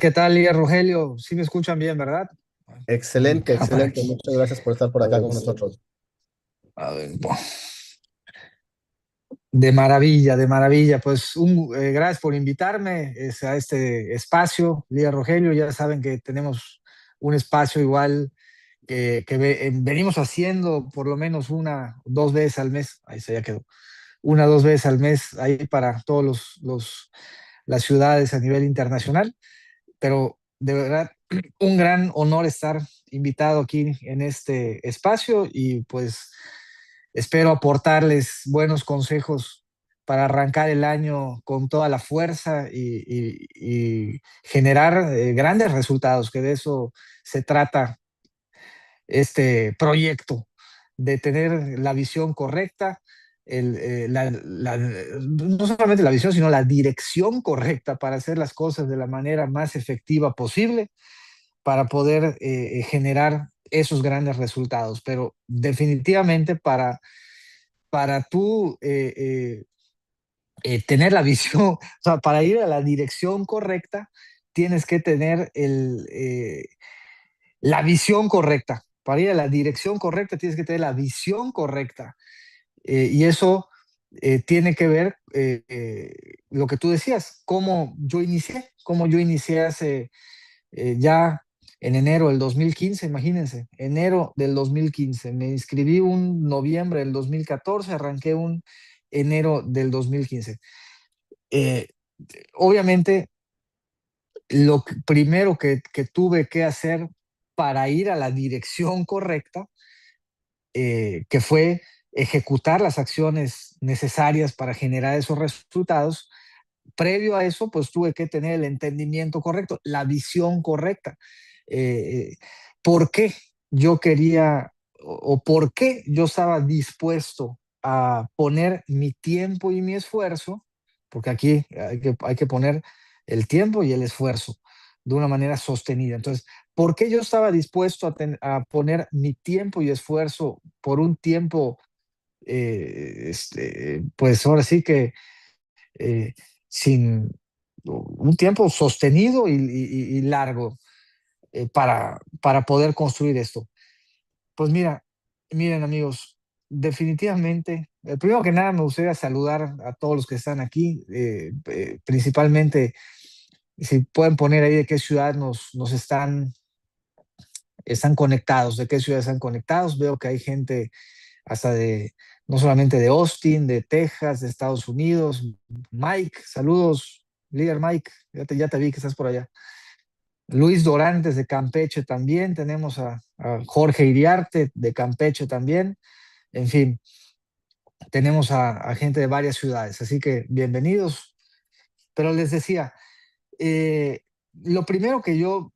Qué tal, Liga Rogelio? Sí me escuchan bien, ¿verdad? Mi Excelente, cámara excelente. aquí. Muchas gracias por estar por A acá ver, con nosotros. bueno, de maravilla, de maravilla. Pues gracias por invitarme a este espacio, Liga Rogelio. Ya saben que tenemos un espacio igual que venimos haciendo por lo menos una, dos veces al mes. Ahí se ya quedó. Una, dos veces al mes ahí para todos las ciudades a nivel internacional. Pero de verdad, un gran honor estar invitado aquí en este espacio y pues espero aportarles buenos consejos para arrancar el año con toda la fuerza y generar grandes resultados, que de eso se trata este proyecto, de tener la visión correcta, no solamente la visión, sino la dirección correcta para hacer las cosas de la manera más efectiva posible para poder generar esos grandes resultados. Pero definitivamente para tú tener la visión, o sea, para ir a la dirección correcta, tienes que tener la visión correcta. Para ir a la dirección correcta, tienes que tener la visión correcta. Y eso tiene que ver lo que tú decías, cómo yo inicié hace ya en enero del 2015, imagínense, enero del 2015. Me inscribí un noviembre del 2014, arranqué un enero del 2015. Eh, Obviamente, primero que tuve que hacer para ir a la dirección correcta, que fue ejecutar las acciones necesarias para generar esos resultados. Previo a eso, pues tuve que tener el entendimiento correcto, la visión correcta. Eh, ¿Por qué yo quería o por qué yo estaba dispuesto a poner mi tiempo y mi esfuerzo? Porque aquí hay que poner el tiempo y el esfuerzo de una manera sostenida. Entonces, ¿por qué yo estaba dispuesto a poner mi tiempo y esfuerzo por un tiempo, pues ahora sí que eh, sin un tiempo sostenido y largo para poder construir esto? Pues miren amigos, definitivamente, primero que nada me gustaría saludar a todos los que están aquí, principalmente si pueden poner ahí de qué ciudad nos están conectados, de qué ciudad están conectados. Veo que hay gente hasta no solamente de Austin, de Texas, de Estados Unidos. Mike, saludos, líder Mike, ya te vi que estás por allá. Luis Dorantes de Campeche también, tenemos a Jorge Iriarte de Campeche también, en fin, tenemos a gente de varias ciudades, así que bienvenidos. Pero les decía, eh, lo primero que yo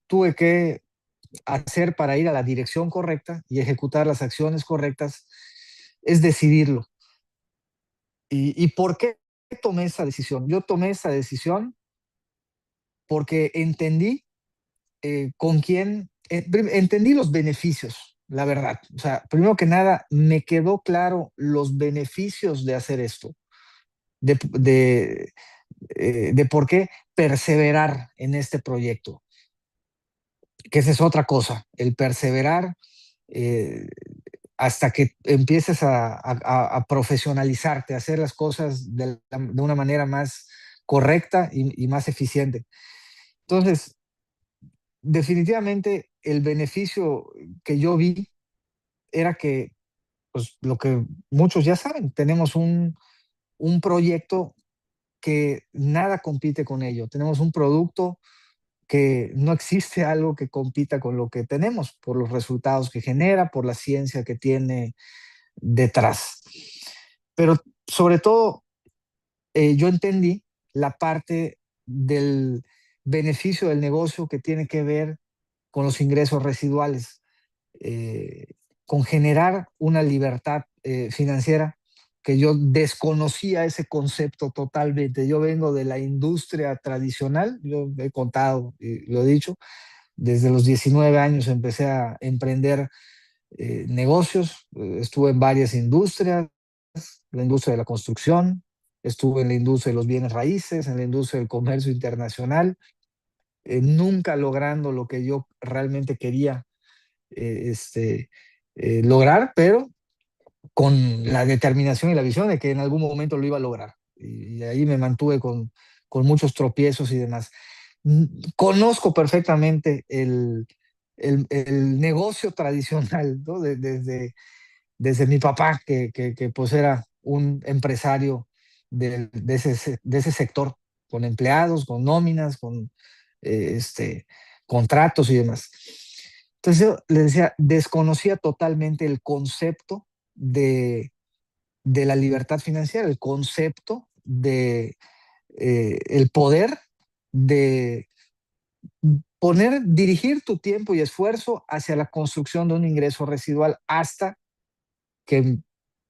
tuve que hacer para ir a la dirección correcta y ejecutar las acciones correctas es decidirlo. ¿Y por qué tomé esa decisión? Yo tomé esa decisión porque entendí entendí los beneficios, la verdad. O sea, primero que nada, me quedó claro los beneficios de hacer esto, de, de, de por qué perseverar en este proyecto, que esa es otra cosa, el perseverar eh, hasta que empieces a profesionalizarte, a hacer las cosas de una manera más correcta y más eficiente. Entonces, definitivamente el beneficio que yo vi era que, pues lo que muchos ya saben, tenemos un proyecto que nada compite con ello. Tenemos un producto que no existe algo que compita con lo que tenemos, por los resultados que genera, por la ciencia que tiene detrás. Pero sobre todo, yo entendí la parte del beneficio del negocio que tiene que ver con los ingresos residuales, eh, con generar una libertad financiera que yo desconocía ese concepto totalmente. Yo vengo de la industria tradicional, yo he contado y lo he dicho, desde los 19 años empecé a emprender negocios, estuve en varias industrias, la industria de la construcción, estuve en la industria de los bienes raíces, en la industria del comercio internacional, nunca logrando lo que yo realmente quería lograr, pero con la determinación y la visión de que en algún momento lo iba a lograr. Y ahí me mantuve con muchos tropiezos y demás. Conozco perfectamente el negocio tradicional, ¿no? Desde mi papá, que pues era un empresario de ese sector, con empleados, con nóminas, con contratos y demás. Entonces yo le decía, desconocía totalmente el concepto de la libertad financiera, el concepto de el poder de dirigir tu tiempo y esfuerzo hacia la construcción de un ingreso residual hasta que,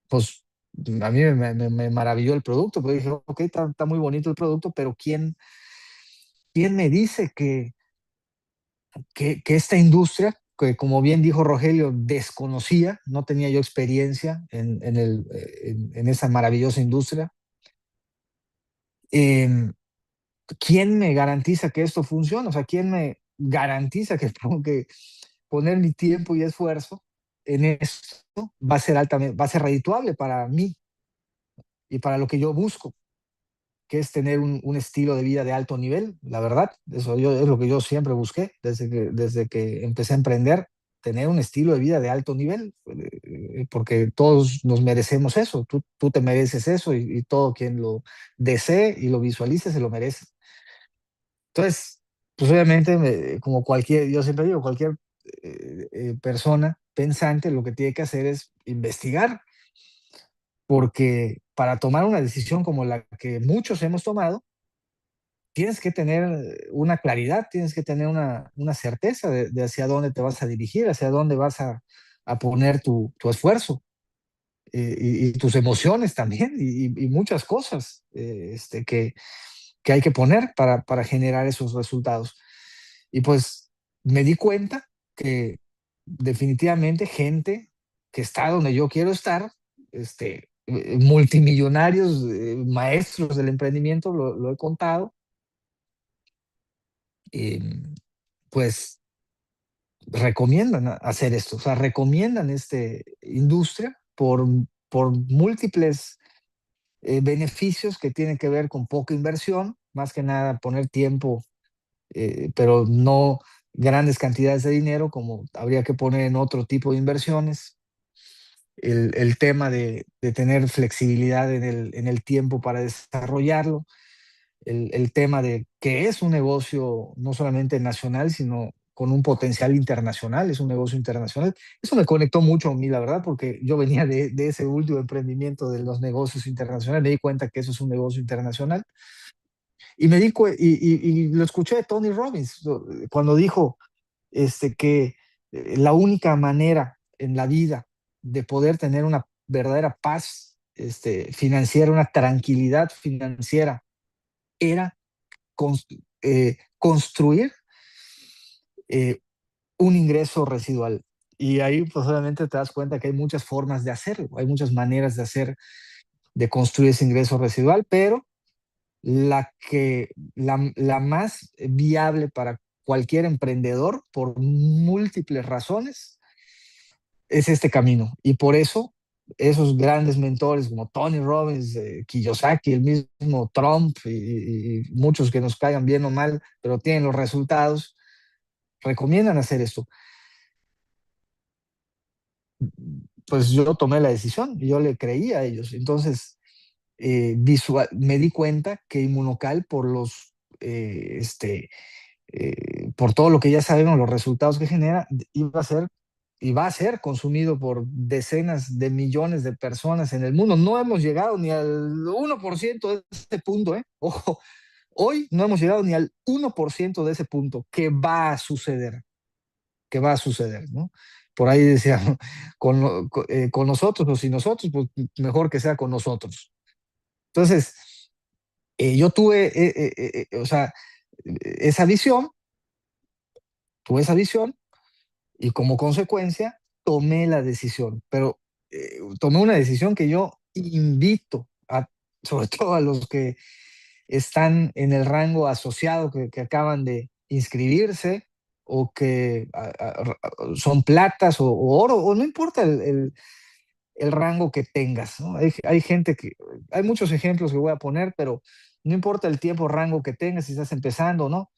pues, a mí me maravilló el producto, pero dije, ok, está muy bonito el producto, pero ¿quién me dice que esta industria, que como bien dijo Rogelio, desconocía, no tenía yo experiencia en esa maravillosa industria? em, ¿Quién me garantiza que esto funciona? O sea, ¿quién me garantiza que tengo que poner mi tiempo y esfuerzo en esto va a ser redituable para mí y para lo que yo busco, que es tener un estilo de vida de alto nivel? La verdad, eso es lo que yo siempre busqué desde que empecé a emprender, tener un estilo de vida de alto nivel, porque todos nos merecemos eso. Tú te mereces eso, y todo quien lo desee y lo visualice se lo merece. Entonces, pues obviamente, como cualquier, yo siempre digo, cualquier persona pensante lo que tiene que hacer es investigar, porque para tomar una decisión como la que muchos hemos tomado, tienes que tener una claridad, tienes que tener una certeza de hacia dónde te vas a dirigir, hacia dónde vas a poner tu esfuerzo, y tus emociones también, y muchas cosas que hay que poner para generar esos resultados. Y pues me di cuenta que definitivamente gente que está donde yo quiero estar, multimillonarios, maestros del emprendimiento, lo he contado, eh, pues recomiendan hacer esto, o sea, recomiendan esta industria por múltiples beneficios que tienen que ver con poca inversión, más que nada poner tiempo, pero no grandes cantidades de dinero como habría que poner en otro tipo de inversiones. El tema de tener flexibilidad en el tiempo para desarrollarlo. El tema de que es un negocio no solamente nacional, sino con un potencial internacional, es un negocio internacional. Eso me conectó mucho a mí, la verdad, porque yo venía de ese último emprendimiento de los negocios internacionales, me di cuenta que eso es un negocio internacional. Y lo escuché de Tony Robbins cuando dijo que la única manera en la vida de poder tener una verdadera paz financiera, una tranquilidad financiera, era construir eh, un ingreso residual. Y ahí pues obviamente te das cuenta que hay muchas formas de hacerlo, hay muchas maneras de construir ese ingreso residual, pero la más viable para cualquier emprendedor, por múltiples razones, es este camino. Y por eso esos grandes mentores como Tony Robbins, Kiyosaki, el mismo Trump, y muchos que nos caigan bien o mal, pero tienen los resultados, recomiendan hacer esto. Pues yo tomé la decisión y yo le creí a ellos. Entonces, me di cuenta que Inmunocal, por todo lo que ya sabemos, los resultados que genera, iba a ser y va a ser consumido por decenas de millones de personas en el mundo. No hemos llegado ni al 1% de ese punto, ¿eh? Ojo, hoy no hemos llegado ni al 1% de ese punto que va a suceder, ¿no? Por ahí decía, con nosotros o sin nosotros, pues mejor que sea con nosotros. Entonces, yo tuve, o sea, esa visión, tuve esa visión, y como consecuencia tomé la decisión, pero tomé una decisión que yo invito sobre todo a los que están en el rango asociado, que acaban de inscribirse o que son platas o oro, o no importa el rango que tengas, ¿no? Hay gente que, hay muchos ejemplos que voy a poner, pero no importa el tiempo, rango que tengas, si estás empezando o no,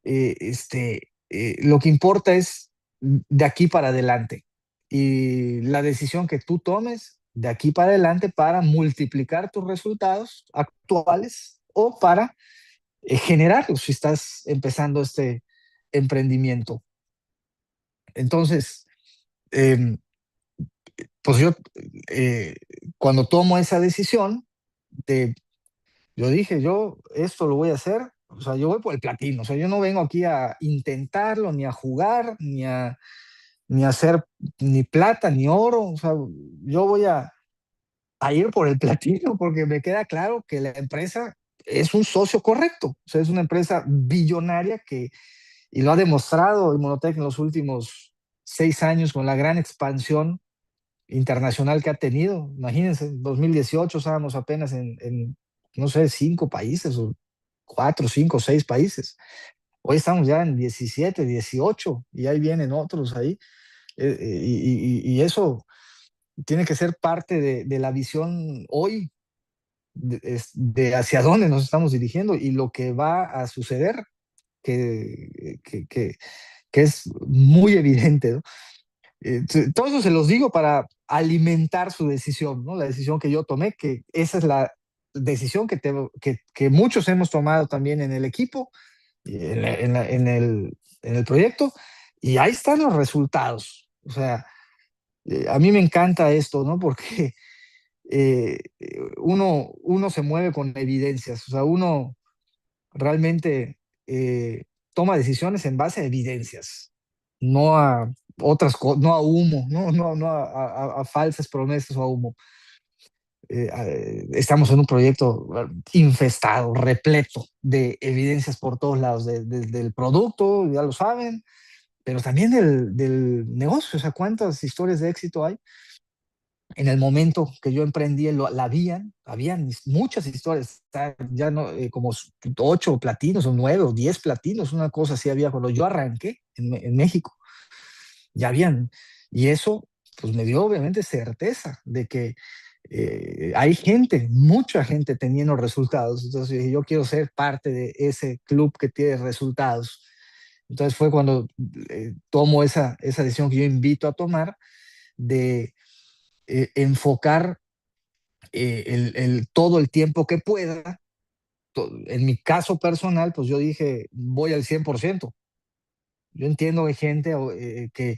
lo que importa es de aquí para adelante y la decisión que tú tomes de aquí para adelante para multiplicar tus resultados actuales o para generarlos si estás empezando este emprendimiento. Entonces, eh, pues yo, eh, cuando tomo esa decisión, de, yo dije, yo esto lo voy a hacer, o sea, yo voy por el platino, o sea, yo no vengo aquí a intentarlo, ni a jugar, ni a hacer ni plata, ni oro, o sea, yo voy a ir por el platino porque me queda claro que la empresa es un socio correcto, o sea, es una empresa billonaria que, y lo ha demostrado Inmunotech en los últimos 6 años con la gran expansión internacional que ha tenido. Imagínense, en 2018 estábamos apenas no sé, 5 países, o 4, 5, 6 países. Hoy estamos ya en 17, 18, y ahí vienen otros ahí. Y eso tiene que ser parte de la visión hoy, de hacia dónde nos estamos dirigiendo y lo que va a suceder, que, que, que, que es muy evidente, ¿no? Todo eso se los digo para alimentar su decisión, ¿no? La decisión que yo tomé, que esa es la decisión que muchos hemos tomado también en el equipo, en el proyecto, y ahí están los resultados. O sea, a mí me encanta esto, ¿no? Porque uno se mueve con evidencias, o sea, uno realmente toma decisiones en base a evidencias, no a otras cosas, no a humo, no a falsas promesas o a humo. Estamos en un proyecto infestado, repleto de evidencias por todos lados, del producto, ya lo saben, pero también del negocio. O sea, ¿cuántas historias de éxito hay? En el momento que yo emprendí, habían muchas historias, ya no, como 8 platinos o 9 o 10 platinos, una cosa así había cuando yo arranqué en México, ya habían, y eso pues me dio obviamente certeza de que hay gente, mucha gente teniendo resultados. Entonces dije, yo quiero ser parte de ese club que tiene resultados. Entonces fue cuando tomo esa decisión que yo invito a tomar de enfocar todo el tiempo que pueda. En mi caso personal, pues yo dije, voy al 100%. Yo entiendo que hay gente que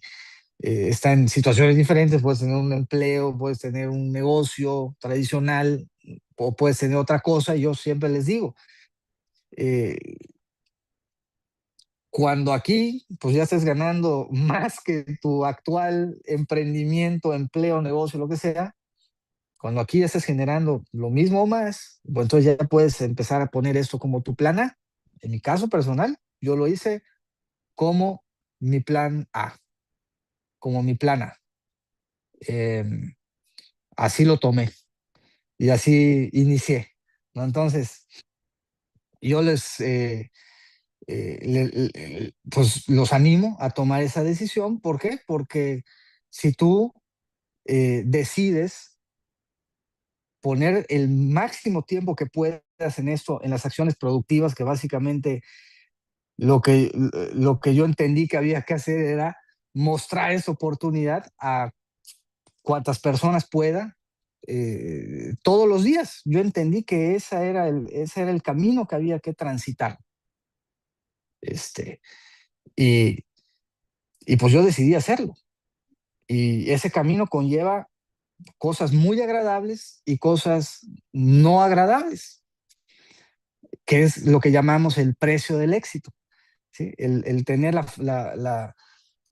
está en situaciones diferentes, puedes tener un empleo, puedes tener un negocio tradicional o puedes tener otra cosa. Y yo siempre les digo, eh, cuando aquí, pues ya estés ganando más que tu actual emprendimiento, empleo, negocio, lo que sea, cuando aquí ya estés generando lo mismo o más, pues entonces ya puedes empezar a poner esto como tu plan A. En mi caso personal, yo lo hice como mi plan A, como mi plan A. Eh, Así lo tomé y así inicié, ¿no? Entonces, yo pues los animo a tomar esa decisión. ¿Por qué? Porque si tú decides poner el máximo tiempo que puedas en esto, en las acciones productivas, que básicamente lo que yo entendí que había que hacer era mostrar esa oportunidad a cuantas personas pueda todos los días. Yo entendí que ese era el camino que había que transitar. Este, y, y pues yo decidí hacerlo. Y ese camino conlleva cosas muy agradables y cosas no agradables, que es lo que llamamos el precio del éxito, ¿sí? El tener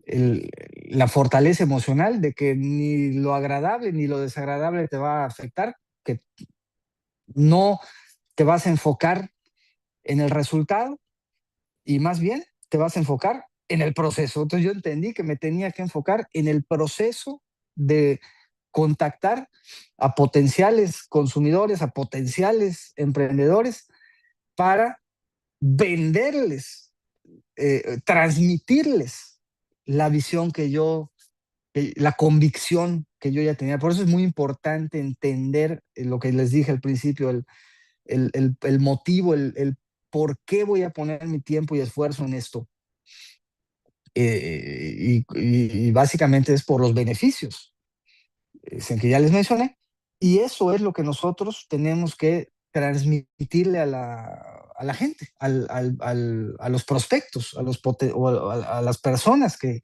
el- la fortaleza emocional de que ni lo agradable ni lo desagradable te va a afectar, que no te vas a enfocar en el resultado y más bien te vas a enfocar en el proceso. Entonces yo entendí que me tenía que enfocar en el proceso de contactar a potenciales consumidores, a potenciales emprendedores para venderles transmitirles la visión la convicción que yo ya tenía. Por eso es muy importante entender lo que les dije al principio, el motivo, el por qué voy a poner mi tiempo y esfuerzo en esto. Y básicamente es por los beneficios en que ya les mencioné. Y eso es lo que nosotros tenemos que transmitirle a la gente, a los prospectos, a las personas que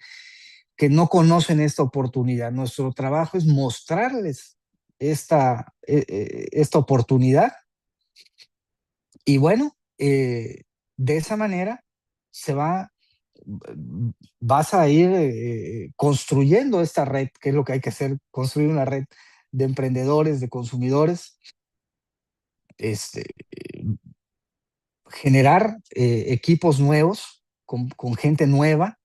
no conocen esta oportunidad. Nuestro trabajo es mostrarles esta oportunidad y bueno, de esa manera se va, vas a ir construyendo esta red, que es lo que hay que hacer, construir una red de emprendedores, de consumidores, este, generar equipos nuevos con gente nueva,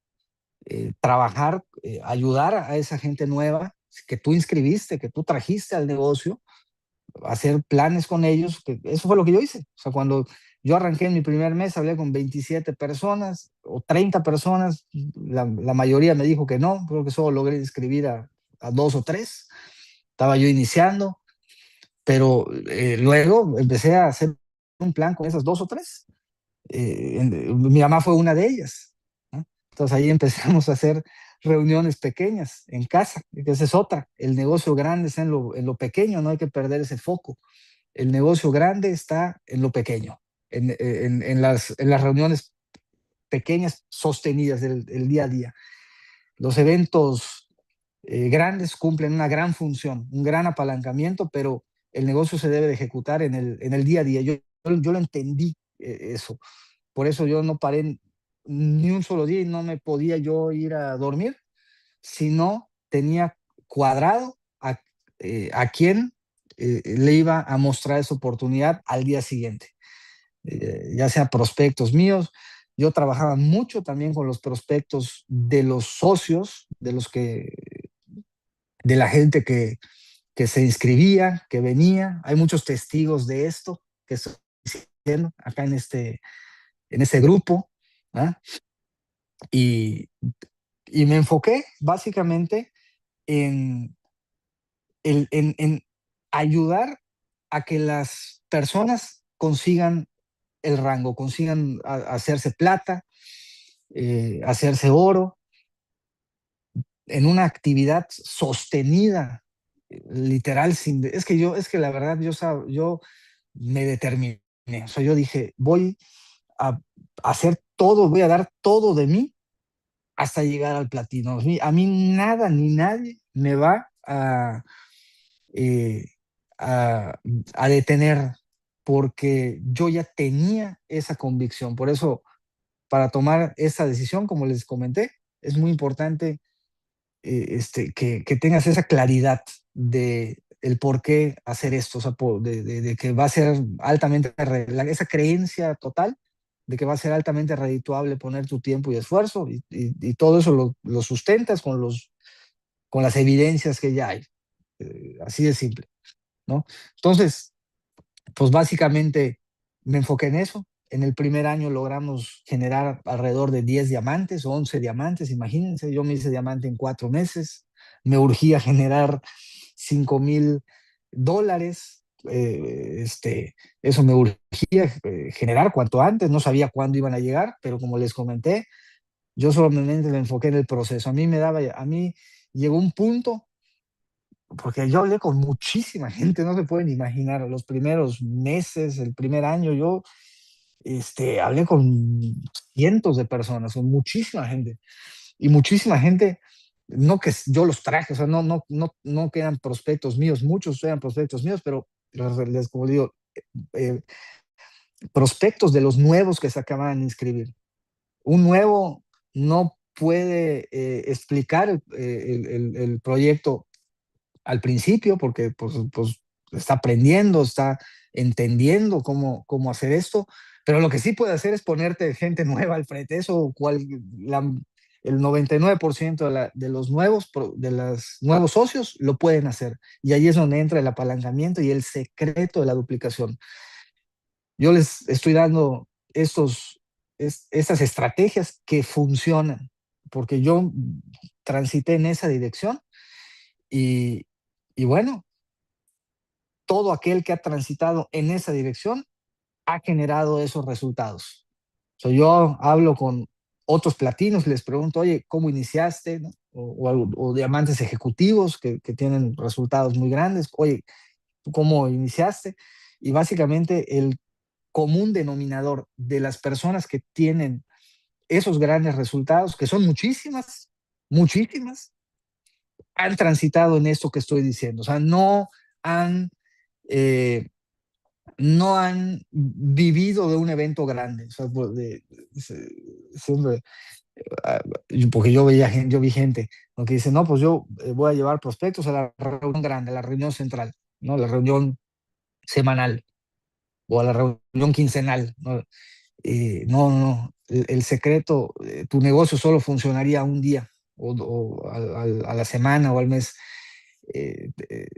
trabajar, ayudar a esa gente nueva que tú inscribiste, que tú trajiste al negocio, hacer planes con ellos, que eso fue lo que yo hice. O sea, cuando yo arranqué en mi primer mes, hablé con 27 personas o 30 personas, la mayoría me dijo que no, creo que solo logré inscribir a dos o tres, estaba yo iniciando, pero luego empecé a hacer un plan con esas dos o tres. Mi mamá fue una de ellas, ¿no? Entonces ahí empezamos a hacer reuniones pequeñas en casa, que esa es otra. El negocio grande está en lo pequeño, no hay que perder ese foco. El negocio grande está en lo pequeño, en las reuniones pequeñas sostenidas del día a día. Los eventos grandes cumplen una gran función, un gran apalancamiento, pero el negocio se debe de ejecutar en el día a día. Yo lo entendí eso. Por eso yo no paré ni un solo día y no me podía yo ir a dormir si no tenía cuadrado a quién le iba a mostrar esa oportunidad al día siguiente. Ya sea prospectos míos, yo trabajaba mucho también con los prospectos de los socios, de la gente que se inscribía, que venía. Hay muchos testigos de esto que estoy diciendo acá en este grupo. ¿Ah? Y, y me enfoqué básicamente en, en ayudar a que las personas consigan el rango, consigan hacerse plata, hacerse oro, en una actividad sostenida, literal, es que la verdad yo me determiné, o sea, yo dije, voy a hacer todo, voy a dar todo de mí hasta llegar al platino. A mí nada ni nadie me va eh, a, a detener porque yo ya tenía esa convicción. Por eso, para tomar esa decisión, como les comenté, es muy importante que tengas esa claridad de el por qué hacer esto, o sea, de que va a ser altamente, esa creencia total de que va a ser altamente redituable poner tu tiempo y esfuerzo y todo eso lo sustentas con las evidencias que ya hay. Así de simple, ¿no? Entonces, pues básicamente me enfoqué en eso. En el primer año logramos generar alrededor de 10 diamantes o 11 diamantes, imagínense, yo me hice diamante en 4 meses, me urgía generar $5,000, eso me urgía generar cuanto antes, no sabía cuándo iban a llegar, pero como les comenté, yo solamente me enfoqué en el proceso. A mí llegó un punto porque yo hablé con muchísima gente, no se pueden imaginar, los primeros meses, el primer año, yo hablé con cientos de personas, con muchísima gente, y muchísima gente, no que yo los traje, o sea, no que eran prospectos míos, muchos eran prospectos míos, pero como digo, eh, prospectos de los nuevos que se acaban de inscribir. Un nuevo no puede explicar el proyecto al principio, porque pues está aprendiendo, está entendiendo cómo hacer esto, pero lo que sí puede hacer es ponerte gente nueva al frente. El 99% de los nuevos socios lo pueden hacer. Y ahí es donde entra el apalancamiento y el secreto de la duplicación. Yo les estoy dando estos estas estrategias que funcionan, porque yo transité en esa dirección y, y bueno, todo aquel que ha transitado en esa dirección ha generado esos resultados. O sea, yo hablo con otros platinos, les pregunto, oye, ¿cómo iniciaste? ¿No? O diamantes ejecutivos que tienen resultados muy grandes. Oye, ¿tú cómo iniciaste? Y básicamente el común denominador de las personas que tienen esos grandes resultados, que son muchísimas, muchísimas, han transitado en esto que estoy diciendo. O sea, han, eh, no han vivido de un evento grande. O sea, siempre, ah, porque yo vi gente, ¿no?, que dice, no, pues yo voy a llevar prospectos a la reunión grande, a la reunión central, ¿no? La reunión semanal o a la reunión quincenal, ¿no? No, el secreto, tu negocio solo funcionaría un día o a la semana o al mes. Eh, eh,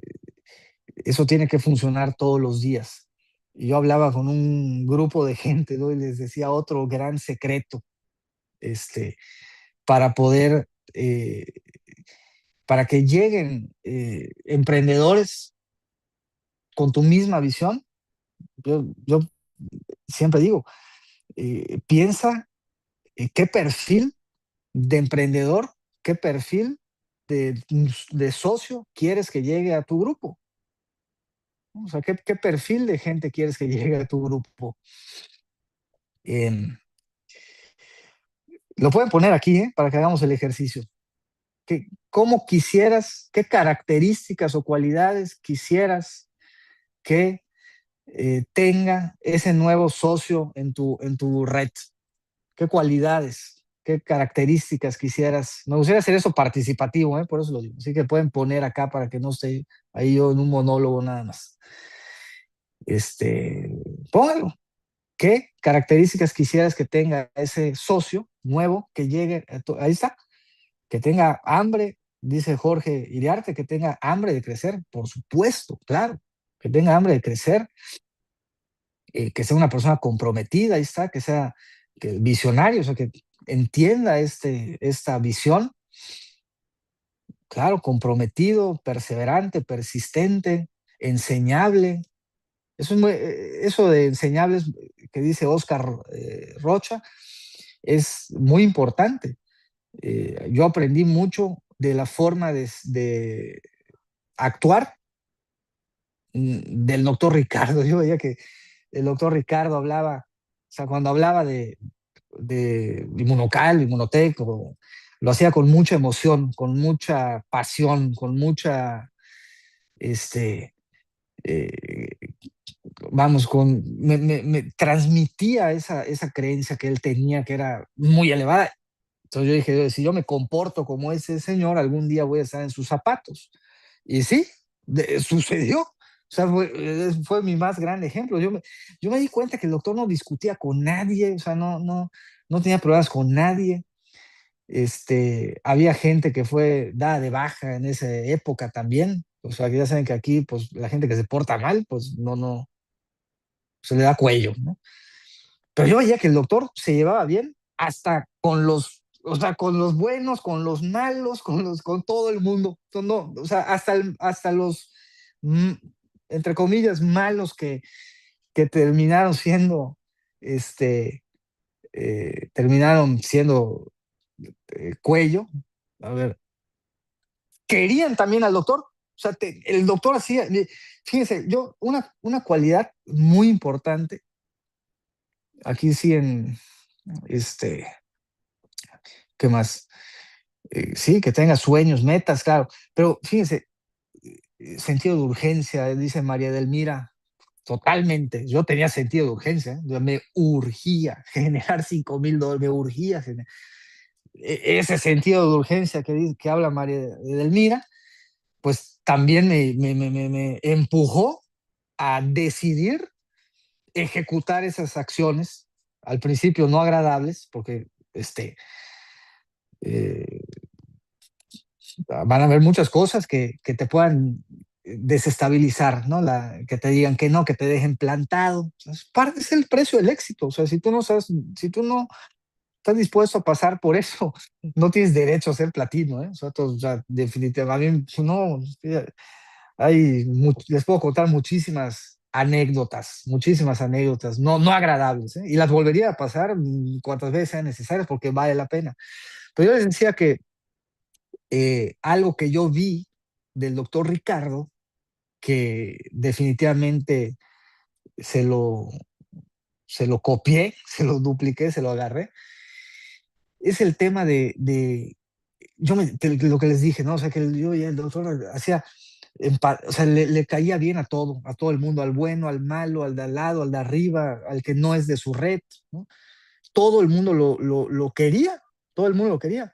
Eso tiene que funcionar todos los días. Y yo hablaba con un grupo de gente, ¿no?, y les decía otro gran secreto, este, para poder, para que lleguen emprendedores con tu misma visión. Yo siempre digo, piensa qué perfil de emprendedor, qué perfil de socio quieres que llegue a tu grupo. O sea, qué perfil de gente quieres que llegue a tu grupo. Em, lo pueden poner aquí, para que hagamos el ejercicio. ¿Cómo quisieras, qué características o cualidades quisieras que tenga ese nuevo socio en tu red? ¿Qué cualidades, qué características quisieras? Me gustaría hacer eso participativo, por eso lo digo. Así que pueden poner acá para que no esté ahí yo en un monólogo nada más. Este, póngalo. ¿Qué características quisieras que tenga ese socio nuevo que llegue? Ahí está. Que tenga hambre, dice Jorge Iriarte, que tenga hambre de crecer, por supuesto, claro. Que tenga hambre de crecer, que sea una persona comprometida, ahí está, que sea visionario, o sea, que entienda esta visión, claro, comprometido, perseverante, persistente, enseñable. Eso de enseñables que dice Oscar Rocha es muy importante. Yo aprendí mucho de la forma de actuar del doctor Ricardo. Yo veía que el doctor Ricardo hablaba, o sea, cuando hablaba de Inmunocal, Inmunotec, lo hacía con mucha emoción, con mucha pasión, con mucha, este, eh, vamos, me transmitía esa creencia que él tenía, que era muy elevada. Entonces yo dije, si yo me comporto como ese señor, algún día voy a estar en sus zapatos. Y sí, sucedió. O sea, fue mi más grande ejemplo. Yo me di cuenta que el doctor no discutía con nadie, o sea, no tenía problemas con nadie. Había gente que fue dada de baja en esa época también. O sea, que ya saben que aquí, pues, la gente que se porta mal, pues, no, se le da cuello, ¿no? Pero yo veía que el doctor se llevaba bien hasta con los, o sea, con los buenos, con los malos, con todo el mundo. No, o sea, hasta los, mm, entre comillas, malos que terminaron siendo, este, terminaron siendo cuello. A ver, querían también al doctor. O sea, el doctor hacía, fíjense, una cualidad muy importante, aquí sí este, ¿qué más? Sí, que tenga sueños, metas, claro, pero fíjense, sentido de urgencia, dice María Delmira, totalmente. Yo tenía sentido de urgencia, me urgía generar $5,000, me urgía ese sentido de urgencia que habla María Delmira, pues también me empujó a decidir ejecutar esas acciones, al principio no agradables, porque eh, van a haber muchas cosas que te puedan desestabilizar, ¿no? Que te digan que no, que te dejen plantado. Parte es el precio del éxito. O sea, si tú no estás dispuesto a pasar por eso, no tienes derecho a ser platino, ¿eh? O sea, definitivamente, no, les puedo contar muchísimas anécdotas, no, no agradables, ¿eh? Y las volvería a pasar cuantas veces sean necesarias porque vale la pena. Pero yo les decía que algo que yo vi del doctor Ricardo, que definitivamente se lo, se lo copié, se lo dupliqué, se lo agarré, es el tema lo que les dije, ¿no? O sea, que yo y el doctor hacía, o sea, le caía bien a todo el mundo, al bueno, al malo, al de al lado, al de arriba, al que no es de su red, ¿no? Todo el mundo lo quería, todo el mundo lo quería.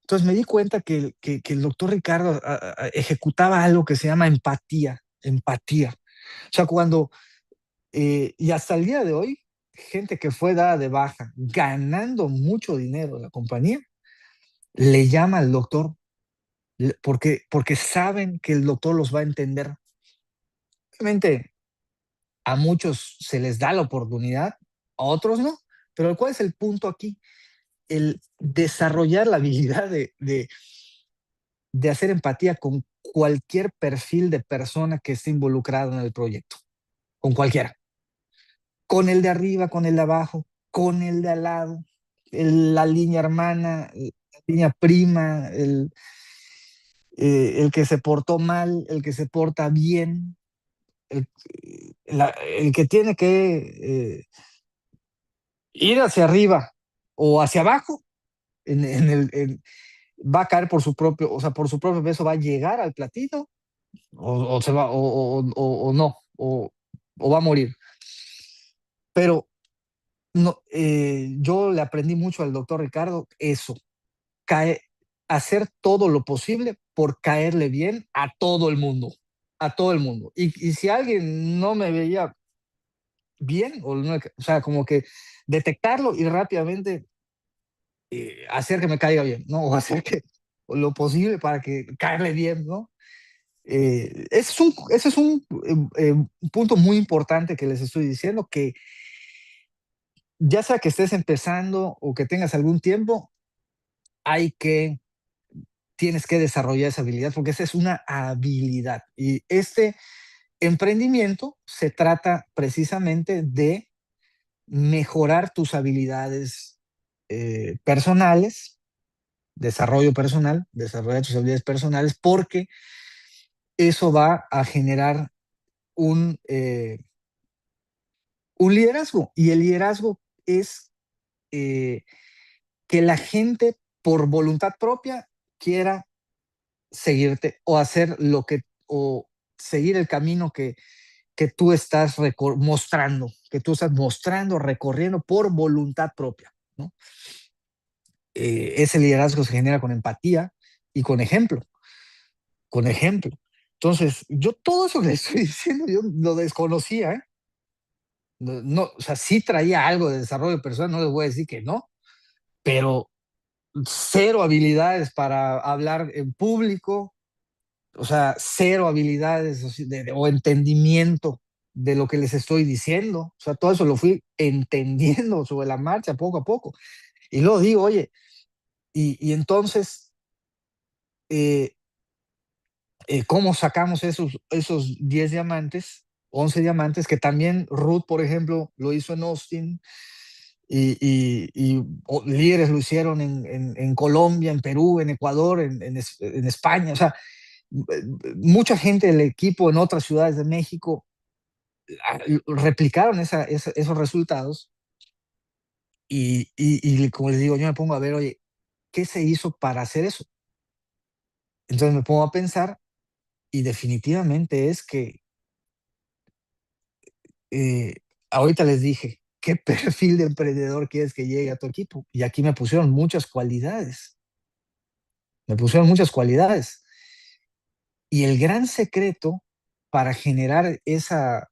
Entonces me di cuenta que el doctor Ricardo ejecutaba algo que se llama empatía, empatía. O sea, y hasta el día de hoy, gente que fue dada de baja, ganando mucho dinero en la compañía, le llama al doctor porque saben que el doctor los va a entender. Obviamente, a muchos se les da la oportunidad, a otros no. Pero ¿cuál es el punto aquí? El desarrollar la habilidad de hacer empatía con cualquier perfil de persona que esté involucrado en el proyecto, con cualquiera, con el de arriba, con el de abajo, con el de al lado, la línea hermana, la línea prima, el que se portó mal, el que se porta bien, el, el que tiene que ir hacia arriba o hacia abajo, va a caer por su propio, o sea, por su propio peso va a llegar al platino o se va, o no, o va a morir. Pero no, yo le aprendí mucho al doctor Ricardo eso, cae, hacer todo lo posible por caerle bien a todo el mundo, a todo el mundo. Y si alguien no me veía bien, o sea, como que detectarlo y rápidamente hacer que me caiga bien, ¿no? O hacer que lo posible para que caerle bien, ¿no? Ese es un punto muy importante que les estoy diciendo, que ya sea que estés empezando o que tengas algún tiempo, hay que, tienes que desarrollar esa habilidad porque esa es una habilidad. Y este emprendimiento se trata precisamente de mejorar tus habilidades personales, desarrollar tus habilidades personales, porque eso va a generar un, eh, un liderazgo. Y el liderazgo es eh, que la gente por voluntad propia quiera seguirte o hacer o seguir el camino que tú estás mostrando, que tú estás mostrando, recorriendo por voluntad propia, ¿no? Ese liderazgo se genera con empatía y con ejemplo, con ejemplo. Entonces, yo todo eso que le estoy diciendo, yo lo desconocía, ¿eh? No, o sea, sí traía algo de desarrollo personal, no les voy a decir que no, pero cero habilidades para hablar en público, o sea, cero habilidades o entendimiento de lo que les estoy diciendo. O sea, todo eso lo fui entendiendo sobre la marcha, poco a poco. Y luego digo, oye, y entonces, eh, ¿cómo sacamos esos 10 diamantes, 11 diamantes, que también Ruth, por ejemplo, lo hizo en Austin, y líderes lo hicieron en Colombia, en Perú, en Ecuador, en España? O sea, mucha gente del equipo en otras ciudades de México replicaron esos resultados y como les digo, yo me pongo a ver, oye, ¿qué se hizo para hacer eso? Entonces me pongo a pensar y definitivamente es que eh, ahorita les dije, ¿qué perfil de emprendedor quieres que llegue a tu equipo? Y aquí me pusieron muchas cualidades, me pusieron muchas cualidades. Y el gran secreto para generar esa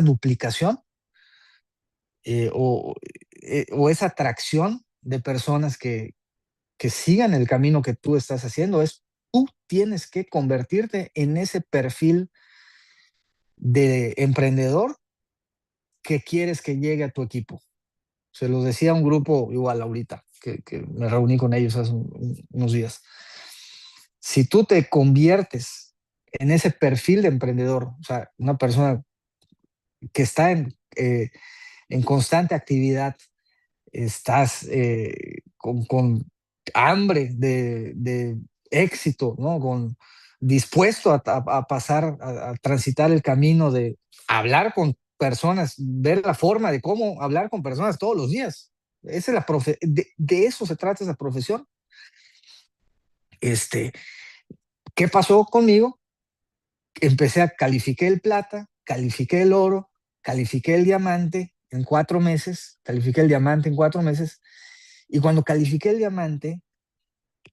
duplicación eh, o, o esa atracción de personas que sigan el camino que tú estás haciendo es tú tienes que convertirte en ese perfil de emprendedor que quieres que llegue a tu equipo. Se los decía a un grupo igual ahorita, que me reuní con ellos hace unos días. Si tú te conviertes en ese perfil de emprendedor, o sea, una persona que está en constante actividad, estás con hambre de éxito, ¿no? Dispuesto a pasar, a transitar el camino de hablar con personas, ver la forma de cómo hablar con personas todos los días. Esa es de eso se trata esa profesión. Este, ¿Qué pasó conmigo? Califiqué el plata, califiqué el oro, califiqué el diamante en 4 meses, califiqué el diamante en 4 meses, y cuando califiqué el diamante,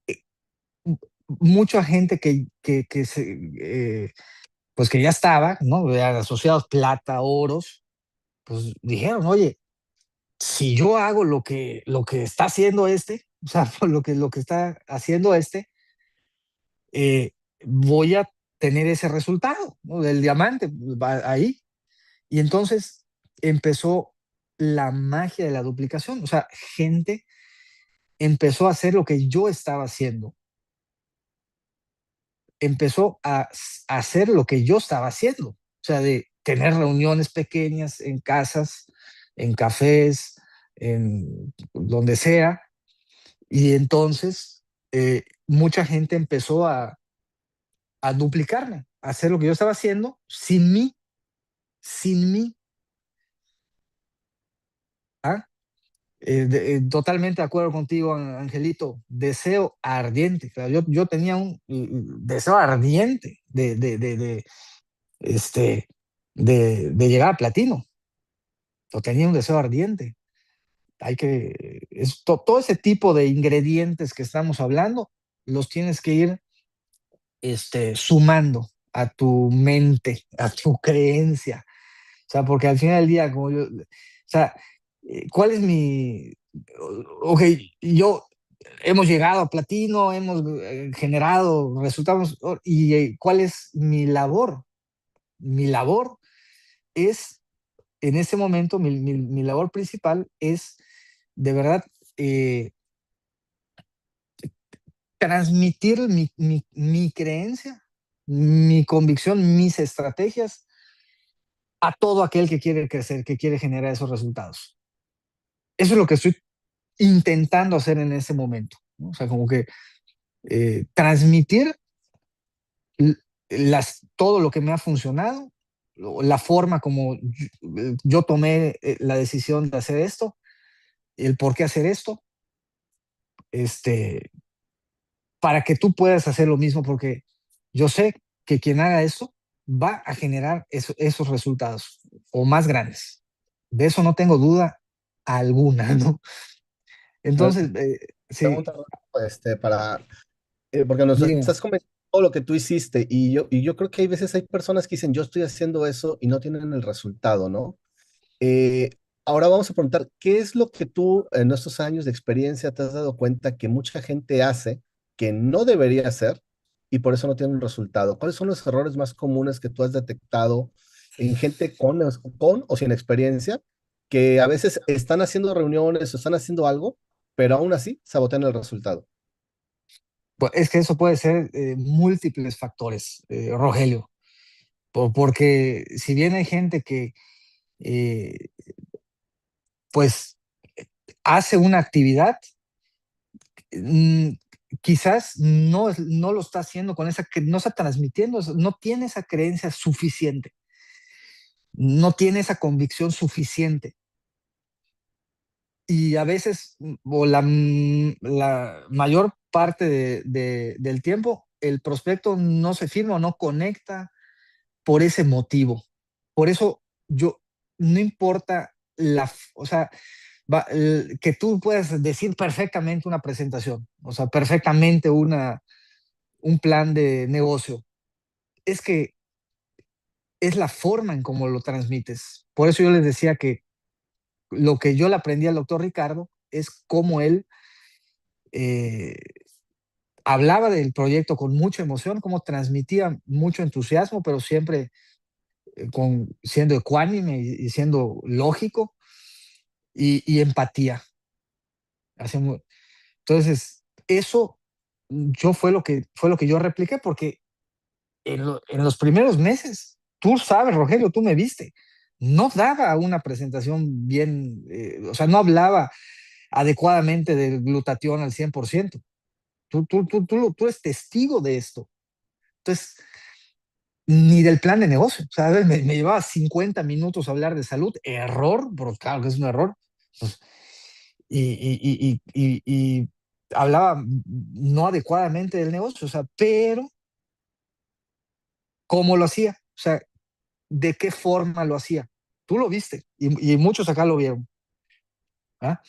eh, mucha gente pues que ya estaba, ¿no? Asociados plata, oros, pues dijeron, oye, si yo hago lo que está haciendo o sea, lo que está haciendo voy a tener ese resultado, ¿no? Del diamante ahí. Y entonces empezó la magia de la duplicación. O sea, gente empezó a hacer lo que yo estaba haciendo. Empezó a hacer lo que yo estaba haciendo. O sea, de tener reuniones pequeñas en casas, en cafés, en donde sea. Y entonces mucha gente empezó a duplicarme, a hacer lo que yo estaba haciendo sin mí. ¿Ah? Totalmente de acuerdo contigo, Angelito. Deseo ardiente. Claro, yo tenía un deseo ardiente este, de llegar a platino. Yo tenía un deseo ardiente. Todo ese tipo de ingredientes que estamos hablando, los tienes que ir sumando a tu mente, a tu creencia. O sea, porque al final del día, o sea, ¿cuál es ok, yo hemos llegado a platino, hemos generado resultados, y ¿cuál es mi labor? Mi labor es, en este momento, mi labor principal es, de verdad, eh, transmitir mi creencia, mi convicción, mis estrategias a todo aquel que quiere crecer, que quiere generar esos resultados. Eso es lo que estoy intentando hacer en ese momento, ¿no? O sea, como que transmitir todo lo que me ha funcionado, la forma como yo tomé la decisión de hacer esto, el por qué hacer esto, este, para que tú puedas hacer lo mismo, porque yo sé que quien haga esto va a generar esos resultados o más grandes. De eso no tengo duda alguna, ¿no? Una Entonces, sí, pregunta, para, porque nos dígame. estás comentando todo lo que tú hiciste y yo creo que hay veces hay personas que dicen, yo estoy haciendo eso y no tienen el resultado, ¿no? Eh, Ahora vamos a preguntar, ¿qué es lo que tú en estos años de experiencia te has dado cuenta que mucha gente hace que no debería hacer y por eso no tiene un resultado? ¿Cuáles son los errores más comunes que tú has detectado en gente con o sin experiencia que a veces están haciendo reuniones o están haciendo algo, pero aún así sabotean el resultado? Pues es que eso puede ser múltiples factores, Rogelio, porque si bien hay gente que eh, pues hace una actividad, mm, quizás no lo está haciendo con no está transmitiendo, no tiene esa creencia suficiente, no tiene esa convicción suficiente. Y a veces, o la mayor parte del tiempo, el prospecto no se firma o no conecta por ese motivo. Por eso no importa o sea, que tú puedas decir perfectamente una presentación, o sea, perfectamente un plan de negocio. Es que es la forma en cómo lo transmites. Por eso yo les decía que lo que yo le aprendí al doctor Ricardo es cómo él eh, hablaba del proyecto con mucha emoción, como transmitía mucho entusiasmo, pero siempre siendo ecuánime y siendo lógico y empatía. Entonces, eso fue lo que yo repliqué, porque en los primeros meses, tú sabes, Rogelio, tú me viste, no daba una presentación bien, o sea, no hablaba adecuadamente del glutatión al 100%. Tú eres testigo de esto. Entonces, ni del plan de negocio. O sea, me llevaba 50 minutos hablar de salud. Error, porque claro que es un error. Pues, y hablaba no adecuadamente del negocio. O sea, pero ¿cómo lo hacía? O sea, ¿de qué forma lo hacía? Tú lo viste y muchos acá lo vieron. ¿Ah?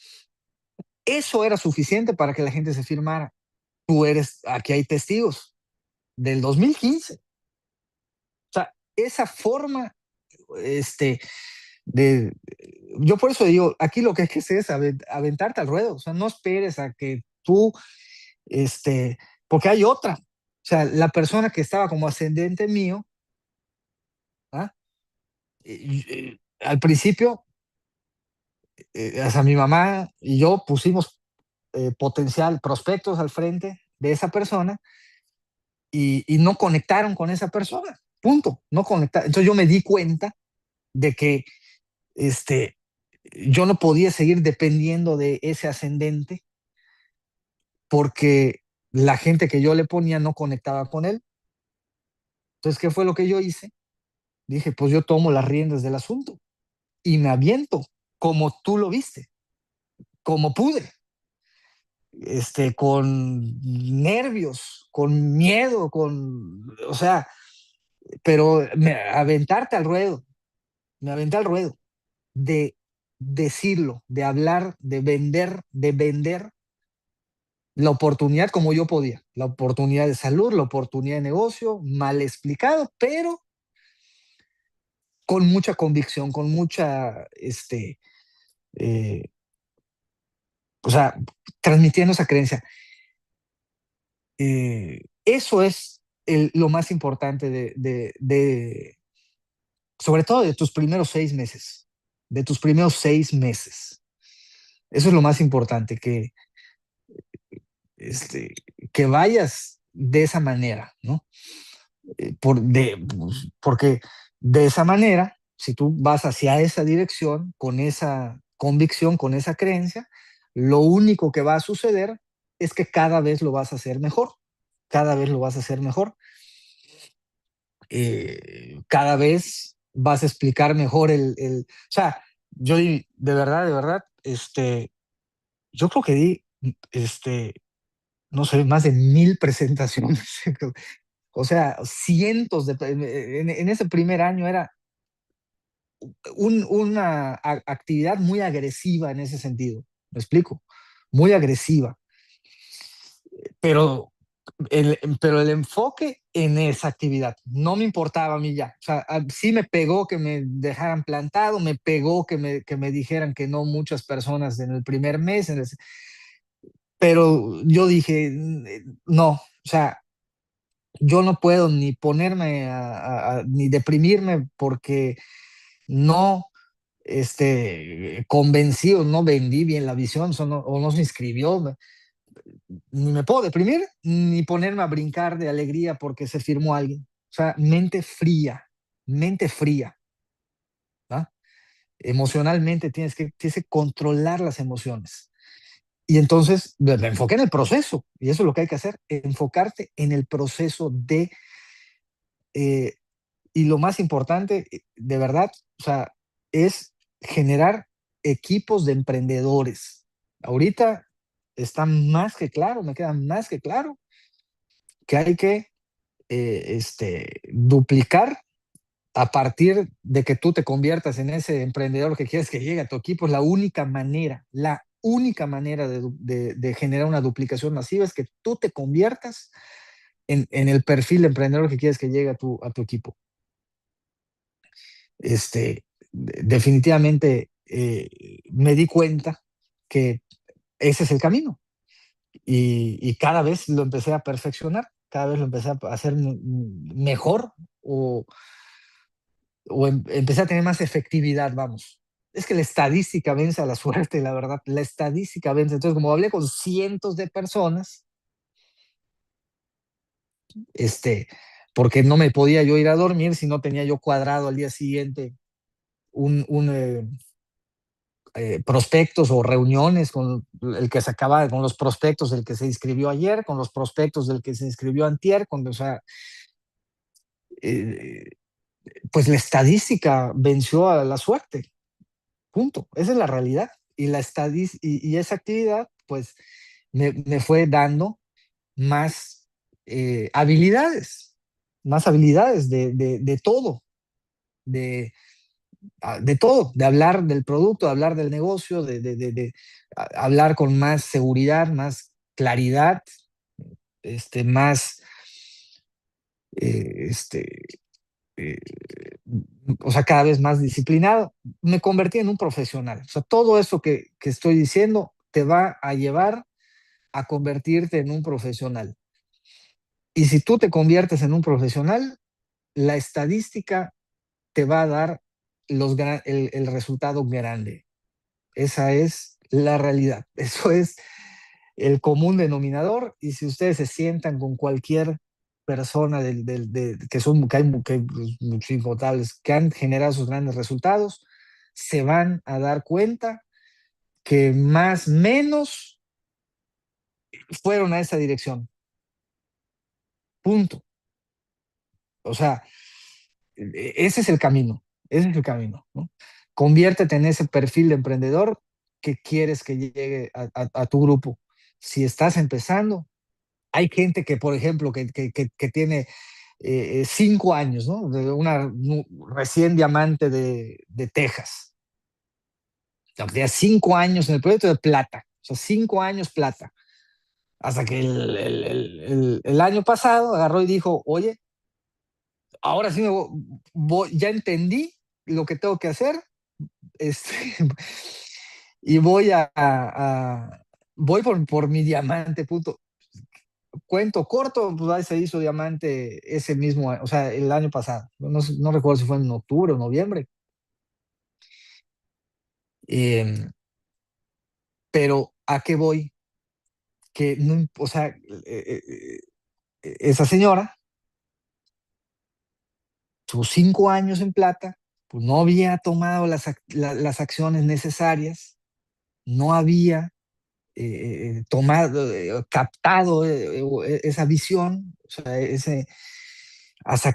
Eso era suficiente para que la gente se firmara. Aquí hay testigos del 2015. O sea, esa forma, este, de, yo por eso digo, aquí lo que hay que hacer es aventarte al ruedo, o sea, no esperes a que tú, este, porque hay otra, o sea, la persona que estaba como ascendente mío, ¿ah? Al principio, hasta mi mamá y yo pusimos potencial, prospectos al frente de esa persona y no conectaron con esa persona, punto, no conectaron. Entonces yo me di cuenta de que este, yo no podía seguir dependiendo de ese ascendente porque la gente que yo le ponía no conectaba con él. Entonces, ¿qué fue lo que yo hice? Dije, pues yo tomo las riendas del asunto y me aviento, como tú lo viste, como pude, con nervios, con miedo, o sea, pero aventarte al ruedo, me aventé al ruedo de decirlo, de hablar, de vender la oportunidad como yo podía, la oportunidad de salud, la oportunidad de negocio, mal explicado, pero con mucha convicción, con mucha, eh, o sea, transmitiendo esa creencia. Eso es lo más importante sobre todo de tus primeros 6 meses, de tus primeros 6 meses. Eso es lo más importante, este, que vayas de esa manera, ¿no? Porque de esa manera, si tú vas hacia esa dirección, con esa convicción, con esa creencia, lo único que va a suceder es que cada vez lo vas a hacer mejor, cada vez lo vas a hacer mejor, cada vez vas a explicar mejor o sea, yo de verdad, yo creo que di, no sé, más de 1000 presentaciones. O sea, cientos en ese primer año era una actividad muy agresiva en ese sentido. ¿Me explico? Muy agresiva. Pero pero el enfoque en esa actividad no me importaba a mí ya. O sea, sí me pegó que me dejaran plantado, me pegó que me dijeran que no muchas personas en el primer mes, pero yo dije, no, o sea, yo no puedo ni ponerme ni deprimirme porque no convencido, no vendí bien la visión o no se inscribió. Ni me puedo deprimir, ni ponerme a brincar de alegría porque se firmó alguien. O sea, mente fría, ¿va? Emocionalmente tienes que controlar las emociones. Y entonces me enfoqué en el proceso, y eso es lo que hay que hacer, enfocarte en el proceso eh, y lo más importante, de verdad, o sea, es generar equipos de emprendedores. Ahorita está más que claro, me queda más que claro que hay que duplicar a partir de que tú te conviertas en ese emprendedor que quieres que llegue a tu equipo. Es la única manera de generar una duplicación masiva es que tú te conviertas en el perfil de emprendedor que quieres que llegue a tu equipo. Definitivamente me di cuenta que ese es el camino. y cada vez lo empecé a perfeccionar, cada vez lo empecé a hacer mejor o, empecé a tener más efectividad, vamos. Es que la estadística vence a la suerte, la verdad, la estadística vence. Entonces, como hablé con cientos de personas, este, porque no me podía yo ir a dormir si no tenía yo cuadrado al día siguiente un prospectos o reuniones con el que se acaba, con los prospectos del que se inscribió ayer, con los prospectos del que se inscribió antier, o sea, eh, pues la estadística venció a la suerte, punto. Esa es la realidad. Y, y esa actividad, pues, me fue dando más habilidades de todo, de, de todo, de hablar del producto, de hablar del negocio, de hablar con más seguridad, más claridad, más, eh, este, eh, o sea, cada vez más disciplinado. Me convertí en un profesional. O sea, todo eso que estoy diciendo te va a llevar a convertirte en un profesional. Y si tú te conviertes en un profesional, la estadística te va a dar el resultado grande. Esa es la realidad. Eso es el común denominador. Y si ustedes se sientan con cualquier persona que son que hay muchos incontables que han generado sus grandes resultados, se van a dar cuenta que más o menos fueron a esa dirección. Punto. O sea, ese es el camino. Ese es el camino, ¿no? Conviértete en ese perfil de emprendedor que quieres que llegue a tu grupo. Si estás empezando, hay gente que, por ejemplo, que tiene 5 años, ¿no? De una recién diamante de Texas. Tenía 5 años en el proyecto de plata. O sea, 5 años plata. Hasta que el año pasado agarró y dijo, oye, ahora sí ya entendí lo que tengo que hacer, este, y voy por mi diamante, punto. Cuento corto, pues ahí se hizo diamante ese mismo, o sea, el año pasado. No recuerdo si fue en octubre o noviembre. Pero ¿a qué voy? Que no, o sea, esa señora, sus 5 años en plata, pues no había tomado las acciones necesarias, no había tomado, captado esa visión, o sea, hasta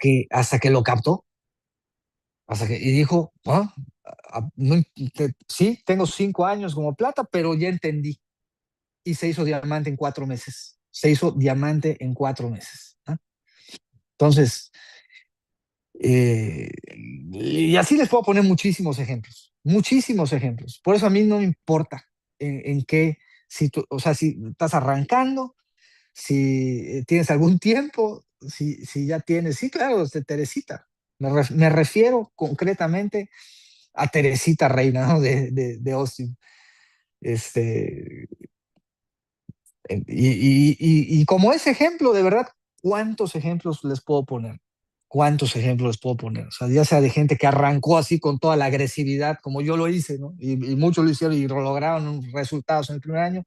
que lo captó, y dijo, "Ah, no, sí, tengo 5 años como plata, pero ya entendí". Y se hizo diamante en 4 meses. Se hizo diamante en 4 meses. ¿Ah? Entonces, y así les puedo poner muchísimos ejemplos, muchísimos ejemplos. Por eso a mí no me importa en qué, o sea, si estás arrancando, si tienes algún tiempo, si ya tienes, sí, claro, Teresita. Me refiero concretamente a Teresita Reina, ¿no? de Austin. Este, y como ese ejemplo, de verdad, ¿cuántos ejemplos les puedo poner? ¿Cuántos ejemplos les puedo poner? O sea, ya sea de gente que arrancó así con toda la agresividad, como yo lo hice, ¿no? Y muchos lo hicieron y lograron resultados en el primer año,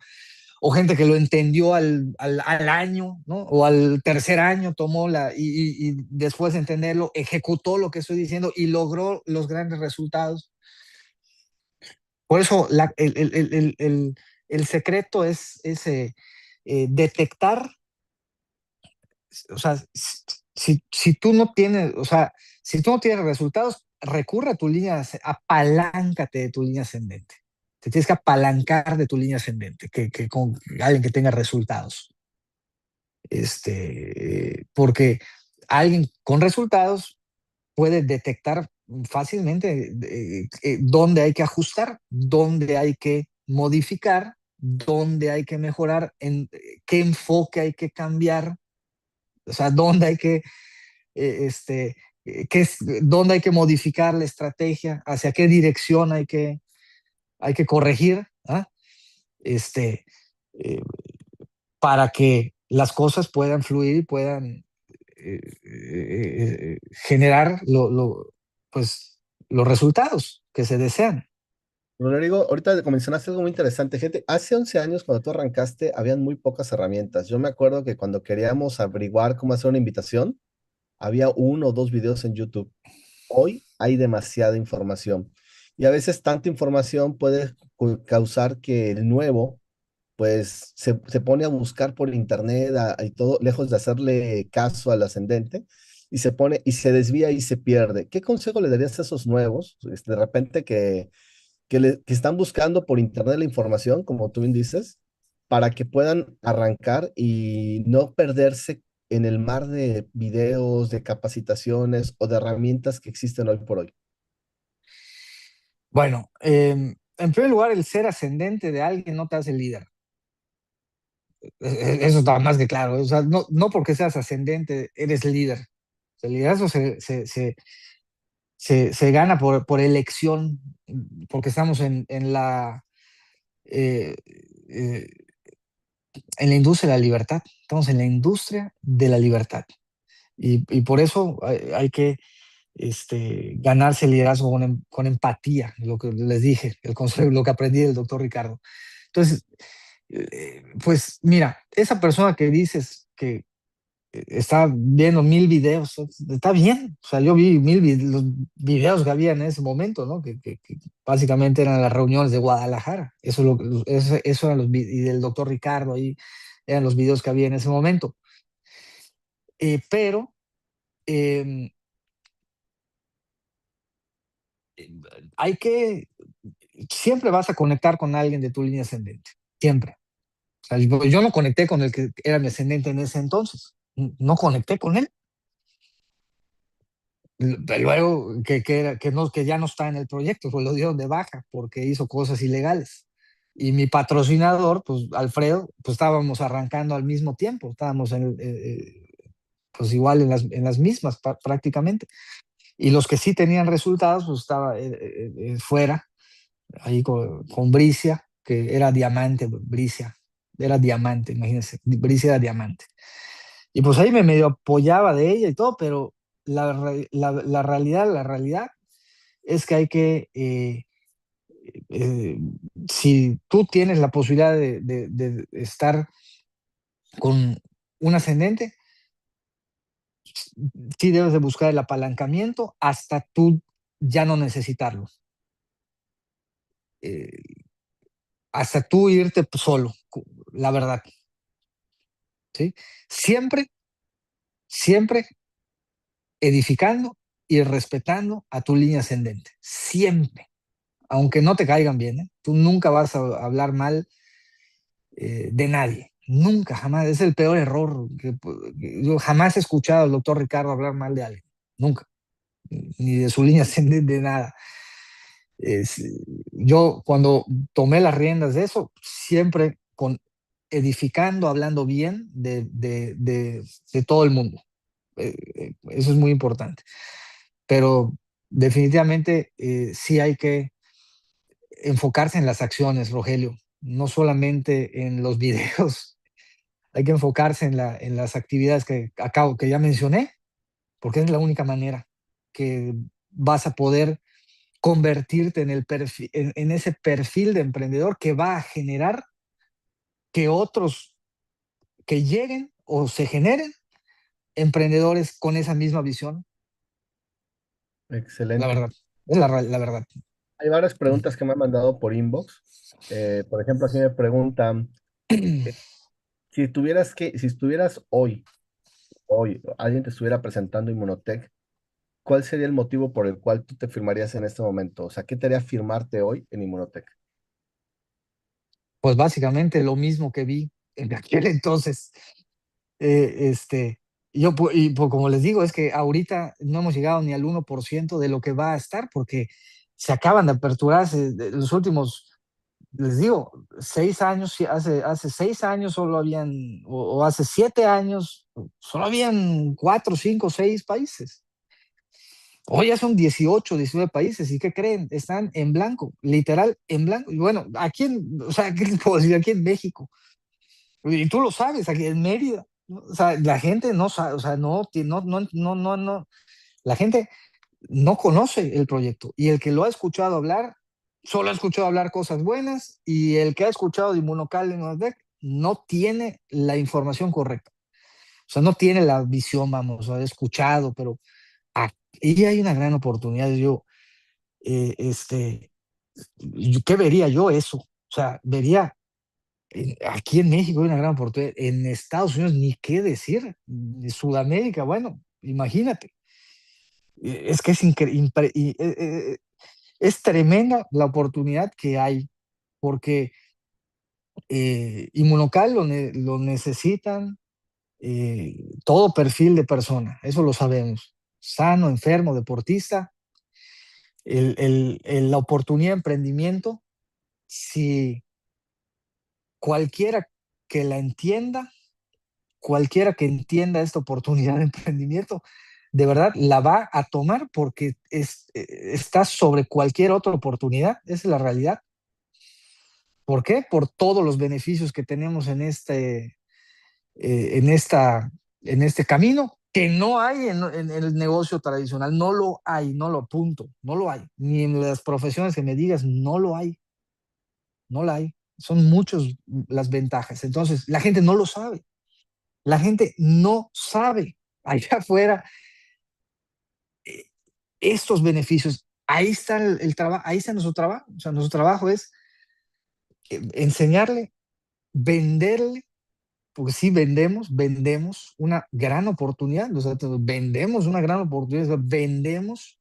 o gente que lo entendió al año, ¿no? O al tercer año tomó y después de entenderlo, ejecutó lo que estoy diciendo y logró los grandes resultados. Por eso el secreto es ese, detectar, o sea, si tú no tienes, o sea, si tú no tienes resultados, recurre a tu línea, apaláncate de tu línea ascendente. Te tienes que apalancar de tu línea ascendente, que con alguien que tenga resultados. Porque alguien con resultados puede detectar fácilmente dónde hay que ajustar, dónde hay que modificar, dónde hay que mejorar, en qué enfoque hay que cambiar, o sea, dónde hay que, dónde hay que modificar la estrategia, hacia qué dirección hay que corregir. ¿Ah? Este, eh, para que las cosas puedan fluir y puedan generar pues, los resultados que se desean. Rodrigo, ahorita mencionaste algo muy interesante, gente. Hace 11 años, cuando tú arrancaste, habían muy pocas herramientas. Yo me acuerdo que cuando queríamos averiguar cómo hacer una invitación, había uno o dos videos en YouTube. Hoy hay demasiada información y a veces tanta información puede causar que el nuevo, pues, se pone a buscar por internet y todo, lejos de hacerle caso al ascendente, y se pone y se desvía y se pierde. ¿Qué consejo le darías a esos nuevos, de repente que están buscando por internet la información, como tú bien dices, para que puedan arrancar y no perderse en el mar de videos, de capacitaciones o de herramientas que existen hoy por hoy? Bueno, en primer lugar, el ser ascendente de alguien no te hace líder. Eso está más que claro. O sea, no porque seas ascendente eres líder. El liderazgo se gana por elección, porque estamos eh, eh, en la industria de la libertad. Estamos en la industria de la libertad. Y por eso hay que ganarse el liderazgo con empatía, lo que les dije, el consejo, lo que aprendí del doctor Ricardo. Entonces, pues mira, esa persona que dices que está viendo 1000 videos, está bien. O sea, yo vi los videos que había en ese momento, ¿no? Que básicamente eran las reuniones de Guadalajara. Eso eran y del doctor Ricardo, ahí eran los videos que había en ese momento. Pero eh, hay que, siempre vas a conectar con alguien de tu línea ascendente, siempre. O sea, yo no conecté con el que era mi ascendente en ese entonces, no conecté con él. Luego que ya no está en el proyecto, pues lo dieron de baja porque hizo cosas ilegales. Y mi patrocinador, pues Alfredo, pues estábamos arrancando al mismo tiempo, estábamos pues igual en las mismas prácticamente. Y los que sí tenían resultados, pues estaba fuera, ahí con Bricia, que era diamante. Bricia era diamante, imagínense, Bricia era diamante. Y pues ahí me medio apoyaba de ella y todo, pero la realidad es que hay que, eh, si tú tienes la posibilidad de estar con un ascendente, sí debes de buscar el apalancamiento hasta tú ya no necesitarlo. Eh, hasta tú irte solo, la verdad. ¿Sí? Siempre, siempre edificando y respetando a tu línea ascendente. Siempre. Aunque no te caigan bien, ¿eh? Tú nunca vas a hablar mal de nadie. Nunca, jamás. Es el peor error. Que yo jamás he escuchado al doctor Ricardo hablar mal de alguien. Nunca. Ni de su línea ascendente, de nada. Es, yo cuando tomé las riendas de eso, siempre edificando, hablando bien de todo el mundo. Eso es muy importante. Pero definitivamente sí hay que enfocarse en las acciones, Rogelio, no solamente en los videos. Hay que enfocarse en las actividades que ya mencioné, porque es la única manera que vas a poder convertirte en ese perfil de emprendedor que va a generar que otros que lleguen o se generen emprendedores con esa misma visión. La Excelente. verdad, es la verdad. Hay varias preguntas que me han mandado por inbox. Por ejemplo, aquí me preguntan, eh, si estuvieras hoy, alguien te estuviera presentando Inmunotech, ¿cuál sería el motivo por el cual tú te firmarías en este momento? O sea, ¿qué te haría firmarte hoy en Inmunotech? Pues básicamente lo mismo que vi en aquel entonces. Eh, este, como les digo, es que ahorita no hemos llegado ni al 1% de lo que va a estar, porque se acaban de aperturarse los últimos, les digo, 6 años. Hace 6 años solo habían, o hace 7 años, solo habían 4, 5, 6 países. Hoy ya son 18, 19 países. ¿Y qué creen? Están en blanco, literal en blanco. Y bueno, o sea, ¿qué les puedo decir? Aquí en México Y tú lo sabes, aquí en Mérida, ¿no? O sea, la gente no sabe, o sea, la gente no conoce el proyecto y el que lo ha escuchado hablar, solo ha escuchado hablar cosas buenas y el que ha escuchado de Inmunocal y Inmunotech no tiene la información correcta. O sea, no tiene la visión, vamos, ha escuchado, pero ahí hay una gran oportunidad. Yo, este, ¿qué vería yo eso? O sea, vería, aquí en México hay una gran oportunidad, en Estados Unidos ni qué decir, en Sudamérica, bueno, imagínate. Es que es tremenda la oportunidad que hay, porque Inmunocal lo necesitan todo perfil de persona, eso lo sabemos, sano, enfermo, deportista, la oportunidad de emprendimiento, si cualquiera que la entienda, cualquiera que entienda esta oportunidad de emprendimiento, de verdad la va a tomar porque está sobre cualquier otra oportunidad, esa es la realidad. ¿Por qué? Por todos los beneficios que tenemos eh, en, esta, en este camino, que no hay en el negocio tradicional, no lo hay, no lo apunto, no lo hay, ni en las profesiones que me digas, no lo hay, no lo hay. Son muchas las ventajas. Entonces, la gente no lo sabe, la gente no sabe allá afuera eh, estos beneficios. Ahí está el trabajo, ahí está nuestro trabajo. O sea, nuestro trabajo es enseñarle, venderle, porque sí vendemos una gran oportunidad, o sea, vendemos una gran oportunidad, vendemos,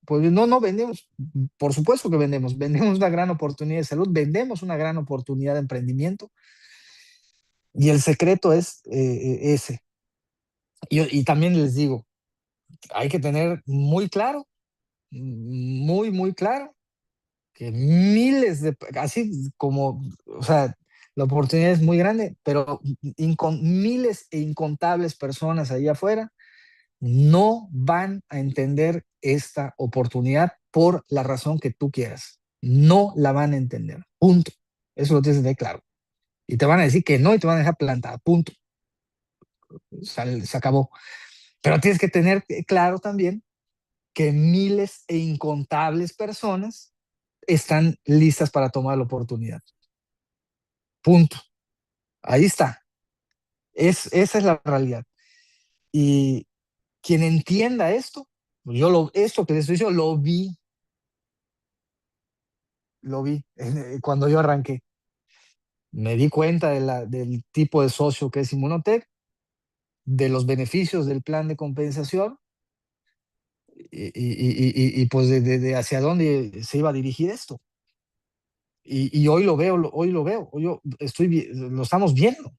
pues no vendemos, por supuesto que vendemos una gran oportunidad de salud, vendemos una gran oportunidad de emprendimiento y el secreto es ese. Y también les digo, hay que tener muy claro, muy claro, que así como, o sea, la oportunidad es muy grande, pero miles e incontables personas allá afuera no van a entender esta oportunidad por la razón que tú quieras. No la van a entender. Punto. Eso lo tienes que tener claro. Y te van a decir que no y te van a dejar plantada. Punto. Se acabó. Pero tienes que tener claro también que miles e incontables personas están listas para tomar la oportunidad. Punto. Ahí está. Esa es la realidad. Y quien entienda esto, esto que les estoy diciendo, lo vi cuando yo arranqué. Me di cuenta del tipo de socio que es Inmunotech, de los beneficios del plan de compensación y pues de hacia dónde se iba a dirigir esto. Y hoy lo veo, hoy lo estamos viendo.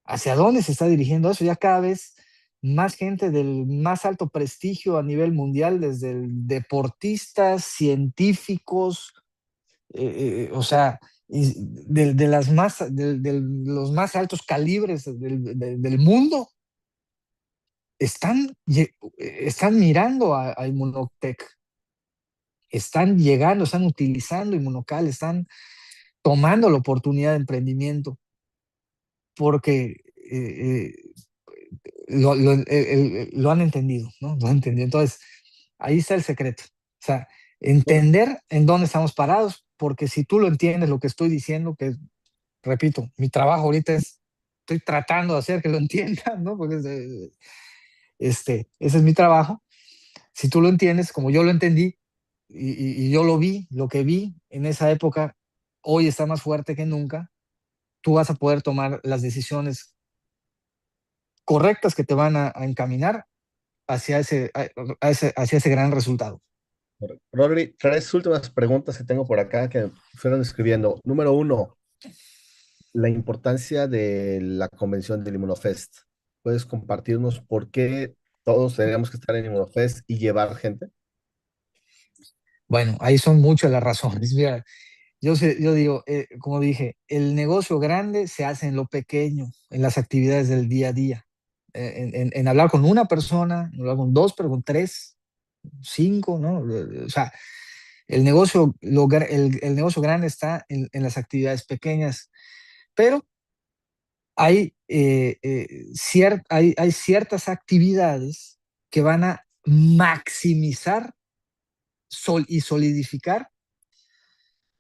¿Hacia dónde se está dirigiendo eso? Ya cada vez más gente del más alto prestigio a nivel mundial, desde deportistas, científicos, o sea, de los más altos calibres del mundo, están mirando a Inmunotech, están llegando, están utilizando Inmunocal, están tomando la oportunidad de emprendimiento porque lo han entendido, ¿no? Lo han entendido. Entonces, ahí está el secreto. O sea, entender en dónde estamos parados, porque si tú lo entiendes, lo que estoy diciendo, que repito, mi trabajo ahorita estoy tratando de hacer que lo entiendan, ¿no? Porque ese es mi trabajo. Si tú lo entiendes, como yo lo entendí y yo lo que vi en esa época, hoy está más fuerte que nunca, tú vas a poder tomar las decisiones correctas que te van a encaminar hacia ese gran resultado. Rodri, tres últimas preguntas que tengo por acá que fueron escribiendo. Número uno, la importancia de la convención del Inmunofest. ¿Puedes compartirnos por qué todos tenemos que estar en Inmunofest y llevar gente? Bueno, ahí son muchas las razones. Mira, yo digo, como dije, el negocio grande se hace en lo pequeño, en las actividades del día a día, en hablar con una persona, en hablar con dos, pero con tres, cinco, ¿no? O sea, el negocio grande está en las actividades pequeñas, pero hay ciertas actividades que van a maximizar y solidificar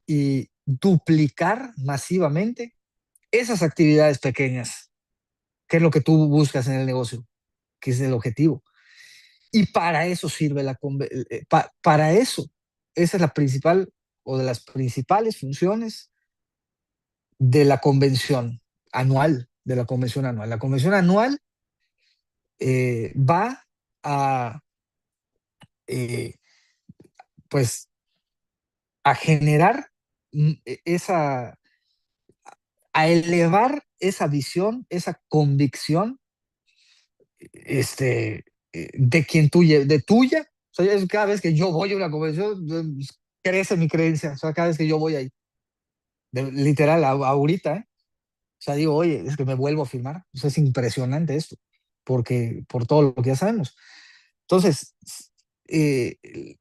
y duplicar masivamente esas actividades pequeñas, que es lo que tú buscas en el negocio, que es el objetivo. Y para eso sirve para eso, esa es la principal o de las principales funciones de la convención anual, de la convención anual. La convención anual va a, eh, pues, a generar esa, a elevar esa visión, esa convicción, este, de quien tuya, de tuya. O sea, cada vez que yo voy a una convención, crece mi creencia. O sea, cada vez que yo voy ahí, literal, ahorita, ¿eh? O sea, digo, oye, es que me vuelvo a firmar. O sea, es impresionante esto, porque por todo lo que ya sabemos. Entonces, eh,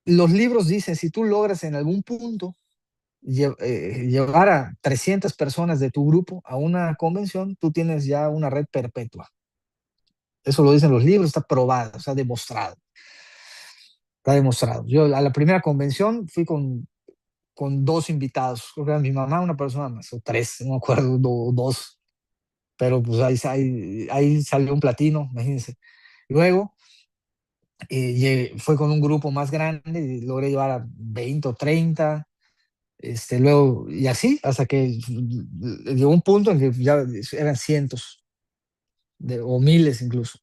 los libros dicen, si tú logras en algún punto llevar a 300 personas de tu grupo a una convención, tú tienes ya una red perpetua. Eso lo dicen los libros, está probado, o sea, demostrado. Está demostrado. Yo a la primera convención fui con dos invitados, creo que era mi mamá, una persona más, o tres, no me acuerdo, dos, pero pues ahí salió un platino, imagínense. Luego fue con un grupo más grande y logré llevar a 20 o 30, luego, y así, hasta que llegó un punto en que ya eran cientos o miles incluso.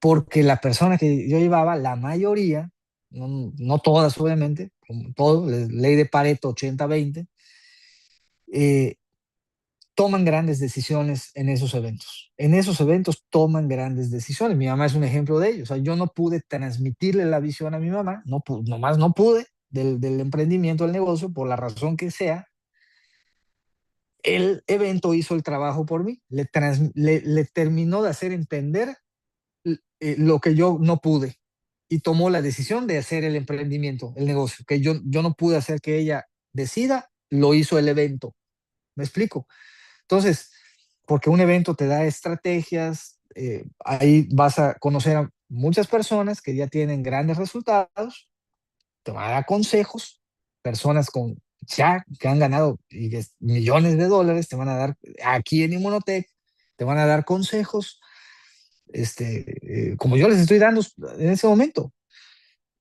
Porque la persona que yo llevaba, la mayoría, no todas obviamente, como todo, ley de Pareto 80-20, eh, toman grandes decisiones en esos eventos. En esos eventos toman grandes decisiones. Mi mamá es un ejemplo de ello. O sea, yo no pude transmitirle la visión a mi mamá, nomás no pude, del emprendimiento, del negocio, por la razón que sea. El evento hizo el trabajo por mí, le terminó de hacer entender lo que yo no pude y tomó la decisión de hacer el emprendimiento, el negocio, que yo no pude hacer que ella decida, lo hizo el evento. ¿Me explico? Entonces, porque un evento te da estrategias, ahí vas a conocer a muchas personas que ya tienen grandes resultados, te van a dar consejos, personas ya que han ganado millones de dólares, te van a dar aquí en Inmunotech, te van a dar consejos, como yo les estoy dando en ese momento.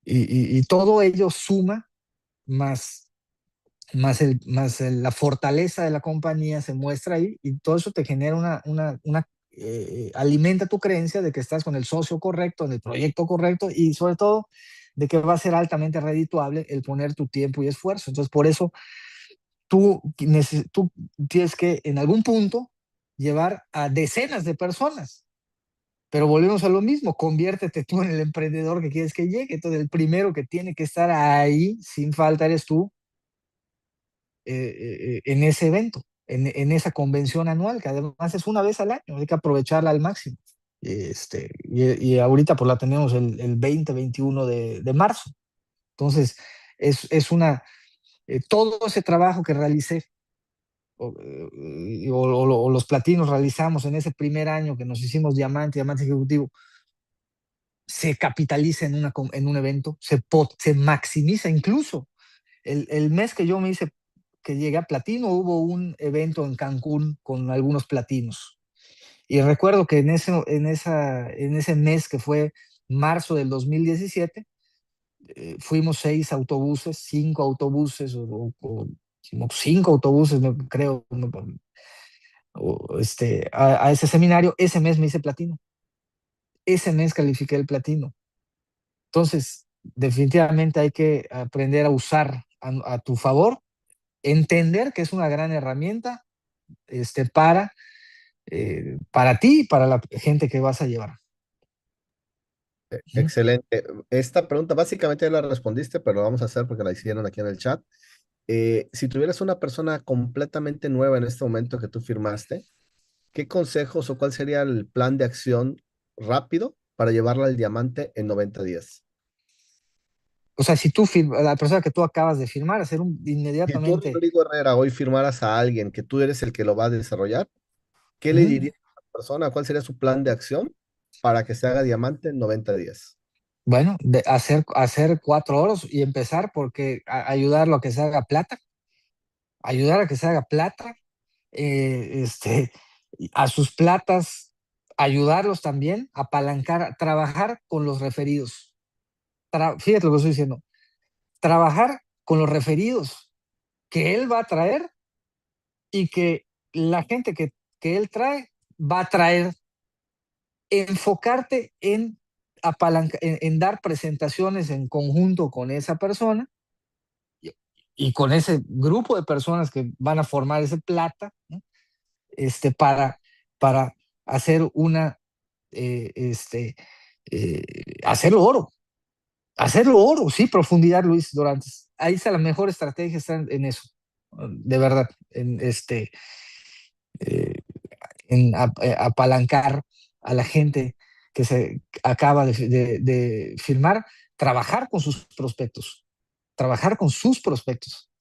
Y todo ello suma más, la fortaleza de la compañía se muestra ahí y todo eso te genera alimenta tu creencia de que estás con el socio correcto, en el proyecto correcto y sobre todo de que va a ser altamente redituable el poner tu tiempo y esfuerzo. Entonces, por eso tú tienes que en algún punto llevar a decenas de personas. Pero volvemos a lo mismo, conviértete tú en el emprendedor que quieres que llegue. Entonces, el primero que tiene que estar ahí sin falta eres tú, en ese evento, en esa convención anual, que además es una vez al año, hay que aprovecharla al máximo. Y ahorita pues la tenemos el 20-21 de marzo. Entonces, todo ese trabajo que realicé, o los platinos realizamos en ese primer año que nos hicimos diamante ejecutivo, se capitaliza en un evento, se maximiza incluso. El mes que yo me hice, que llegué a platino, hubo un evento en Cancún con algunos platinos. Y recuerdo que en ese mes que fue marzo del 2017, fuimos 5 autobuses, o 5 autobuses, creo, a ese seminario. Ese mes me hice platino. Ese mes califiqué el platino. Entonces, definitivamente hay que aprender a usar a tu favor, entender que es una gran herramienta, para ti y para la gente que vas a llevar. ¿Mm? Excelente. Esta pregunta básicamente ya la respondiste, pero la vamos a hacer porque la hicieron aquí en el chat. Si tuvieras una persona completamente nueva en este momento que tú firmaste, ¿qué consejos o cuál sería el plan de acción rápido para llevarla al diamante en 90 días? O sea, si tú, la persona que tú acabas de firmar, hacer Si tú, inmediatamente. Rodrigo Herrera, hoy firmaras a alguien que tú eres el que lo va a desarrollar, ¿qué le Ujú. dirías a la persona? ¿Cuál sería su plan de acción para que se haga diamante en 90 días? Bueno, de hacer 4 horas y empezar porque ayudarlo a que se haga plata, ayudar a que se haga plata, a sus platas, ayudarlos también, apalancar, trabajar con los referidos. Fíjate lo que estoy diciendo, trabajar con los referidos que él va a traer y que la gente que él trae va a traer, enfocarte en, en dar presentaciones en conjunto con esa persona y, y con ese grupo de personas que van a formar ese plata, ¿no? Para, para hacer una, eh, este, eh, hacerlo oro, hacerlo oro, sí, profundidad, Luis Dorantes. Ahí está la mejor estrategia, está en eso, de verdad, eh, apalancar a la gente que se acaba de firmar, trabajar con sus prospectos, trabajar con sus prospectos,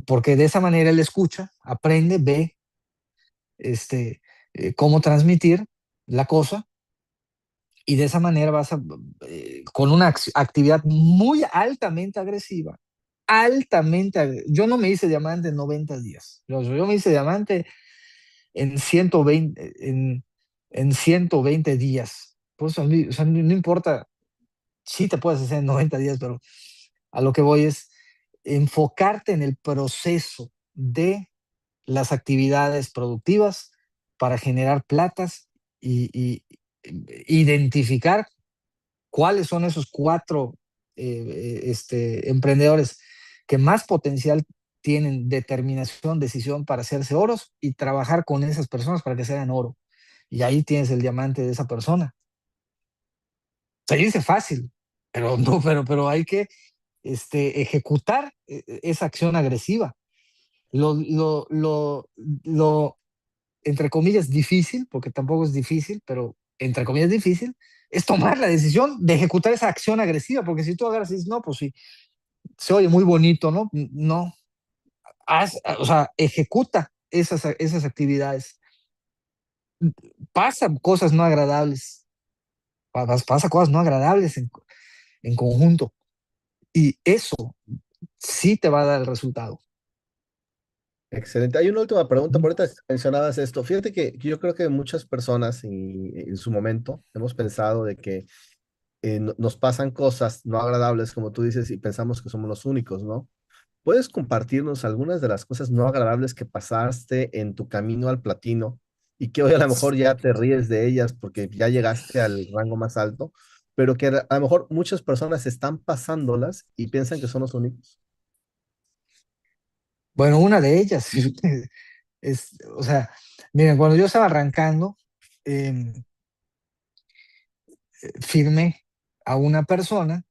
porque de esa manera él escucha, aprende, ve cómo transmitir la cosa y de esa manera vas a, con una actividad muy altamente, yo no me hice diamante en 90 días, yo me hice diamante en 120, en 120 días. Por eso, o sea, no importa si te puedes hacer en 90 días, pero a lo que voy es enfocarte en el proceso de las actividades productivas para generar platas y identificar cuáles son esos 4 emprendedores que más potencial tienen, determinación, decisión para hacerse oros y trabajar con esas personas para que sean oro. Y ahí tienes el diamante de esa persona. Se dice fácil, pero no, pero hay que ejecutar esa acción agresiva. Lo, lo, lo, lo, entre comillas, difícil, porque tampoco es difícil, pero entre comillas difícil, es tomar la decisión de ejecutar esa acción agresiva, porque si tú agarras y dices, no, pues sí, se oye muy bonito, ¿no? No, o sea, ejecuta esas actividades. Pasan cosas no agradables, pasa cosas no agradables en conjunto, y eso sí te va a dar el resultado. Excelente. Hay una última pregunta, Ujú. por ahorita mencionabas esto. Fíjate que yo creo que muchas personas en su momento hemos pensado de que nos pasan cosas no agradables, como tú dices, y pensamos que somos los únicos, ¿no? ¿Puedes compartirnos algunas de las cosas no agradables que pasaste en tu camino al platino y que hoy a lo mejor ya te ríes de ellas porque ya llegaste al rango más alto, pero que a lo mejor muchas personas están pasándolas y piensan que son los únicos? Bueno, una de ellas o sea, miren, cuando yo estaba arrancando, eh, firmé a una persona,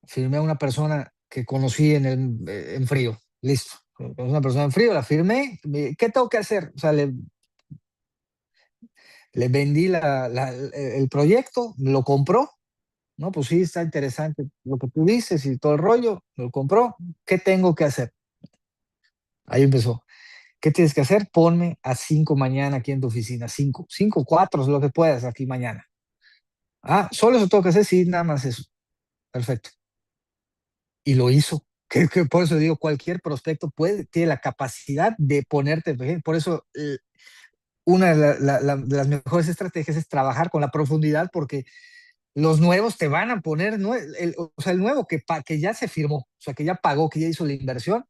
firmé a una persona que conocí en frío, listo. Una persona en frío, la firmé. ¿Qué tengo que hacer? O sea, le vendí el proyecto, lo compró, ¿no? Pues sí, está interesante lo que tú dices y todo el rollo, lo compró. ¿Qué tengo que hacer? Ahí empezó. ¿Qué tienes que hacer? Ponme a 5 mañana aquí en tu oficina. 5, 4 es lo que puedas aquí mañana. Ah, solo eso tengo que hacer, sí, nada más eso. Perfecto. Y lo hizo. Que por eso digo, cualquier prospecto tiene la capacidad de ponerte. Por eso, una de, de las mejores estrategias es trabajar con la profundidad, porque los nuevos te van a poner, o sea, el nuevo que ya se firmó, o sea, que ya pagó, que ya hizo la inversión,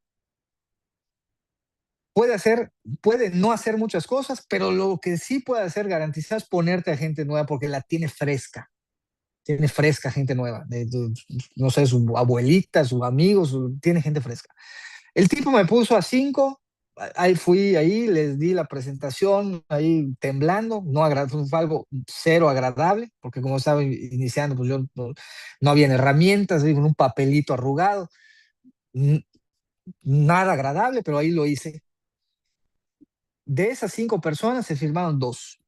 puede hacer, puede no hacer muchas cosas, pero lo que sí puede hacer garantizar es ponerte a gente nueva porque la tiene fresca gente nueva, no sé, su abuelita, sus amigos, tiene gente fresca. El tipo me puso a 5, ahí fui, ahí les di la presentación, ahí temblando, no fue algo cero agradable, porque como estaba iniciando, pues yo no había herramientas, con un papelito arrugado, nada agradable, pero ahí lo hice. De esas 5 personas se firmaron dos,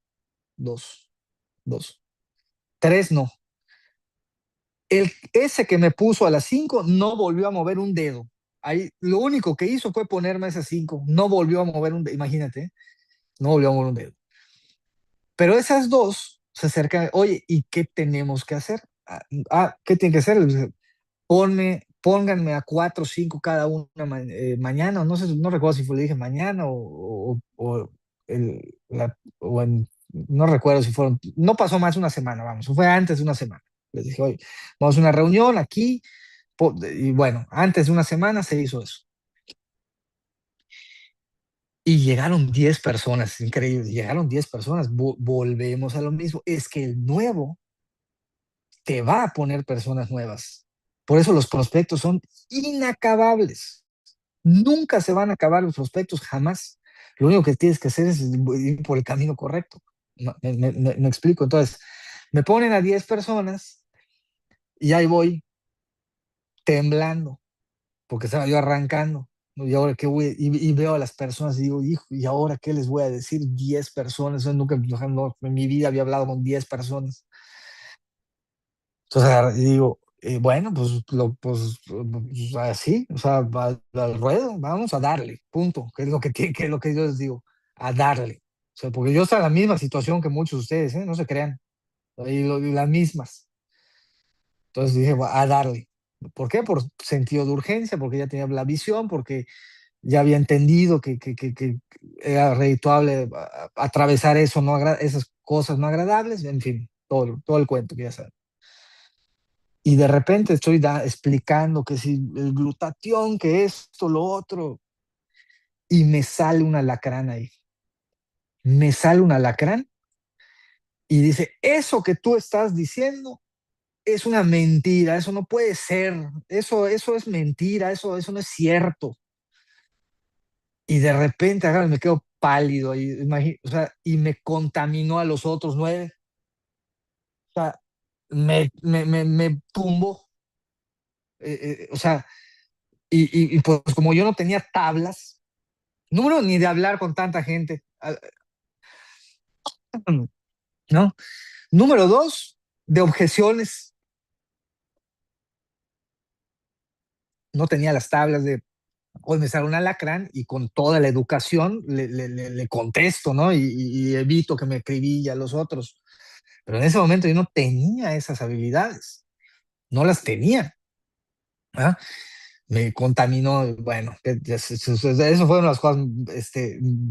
dos. Tres no. Ese que me puso a las 5 no volvió a mover un dedo. Ahí, lo único que hizo fue ponerme esas 5. No volvió a mover un dedo. Imagínate, ¿eh? No volvió a mover un dedo. Pero esas dos se acercan, oye, ¿y qué tenemos que hacer? ¿Qué tiene que hacer? Pónganme a 4 o 5 cada una mañana, no sé, no recuerdo si fue, le dije mañana no recuerdo si fueron, no pasó más de una semana, vamos, fue antes de una semana. Les dije, oye, vamos a una reunión aquí, y bueno, antes de una semana se hizo eso. Y llegaron 10 personas, increíble, llegaron 10 personas, volvemos a lo mismo, es que el nuevo te va a poner personas nuevas. Por eso los prospectos son inacabables. Nunca se van a acabar los prospectos, jamás. Lo único que tienes que hacer es ir por el camino correcto. Me explico. Entonces, me ponen a 10 personas y ahí voy temblando, porque estaba yo arrancando. ¿No? Y ahora qué voy, y veo a las personas y digo, hijo, ¿y ahora qué les voy a decir? 10 personas. Yo nunca no, en mi vida había hablado con 10 personas. Entonces digo, bueno, pues así, o sea, al ruedo, vamos a darle, punto, que es lo que es lo que yo les digo, a darle. O sea, porque yo estoy en la misma situación que muchos de ustedes, ¿eh? No se crean, y las mismas. Entonces dije, a darle. ¿Por qué? Por sentido de urgencia, porque ya tenía la visión, porque ya había entendido que era redituable atravesar eso, esas cosas no agradables, en fin, todo el cuento que ya saben. Y de repente estoy explicando que si el glutatión, que esto, lo otro, y me sale un alacrán ahí. Me sale un alacrán y dice, eso que tú estás diciendo es una mentira, eso no puede ser, eso es mentira, eso no es cierto. Y de repente me quedo pálido o sea, y me contaminó a los otros 9. O sea, me tumbó. O sea, y pues como yo no tenía tablas, número ni de hablar con tanta gente, ¿no? Número dos, de objeciones. No tenía las tablas de, hoy me sale un alacrán y con toda la educación le contesto, ¿no? Y evito que me acribille a los otros. Pero en ese momento yo no tenía esas habilidades, no las tenía. ¿Ah? Me contaminó, bueno, eso fueron las cosas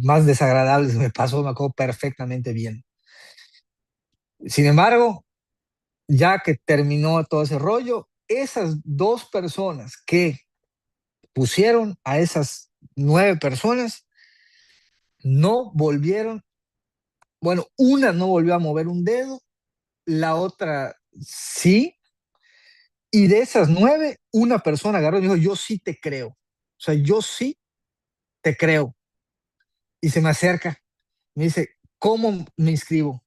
más desagradables que me pasó, me acuerdo perfectamente bien. Sin embargo, ya que terminó todo ese rollo, esas dos personas que pusieron a esas 9 personas no volvieron, bueno, una no volvió a mover un dedo, la otra sí, y de esas 9, una persona agarró y me dijo, yo sí te creo, o sea, yo sí te creo, y se me acerca, me dice, ¿cómo me inscribo?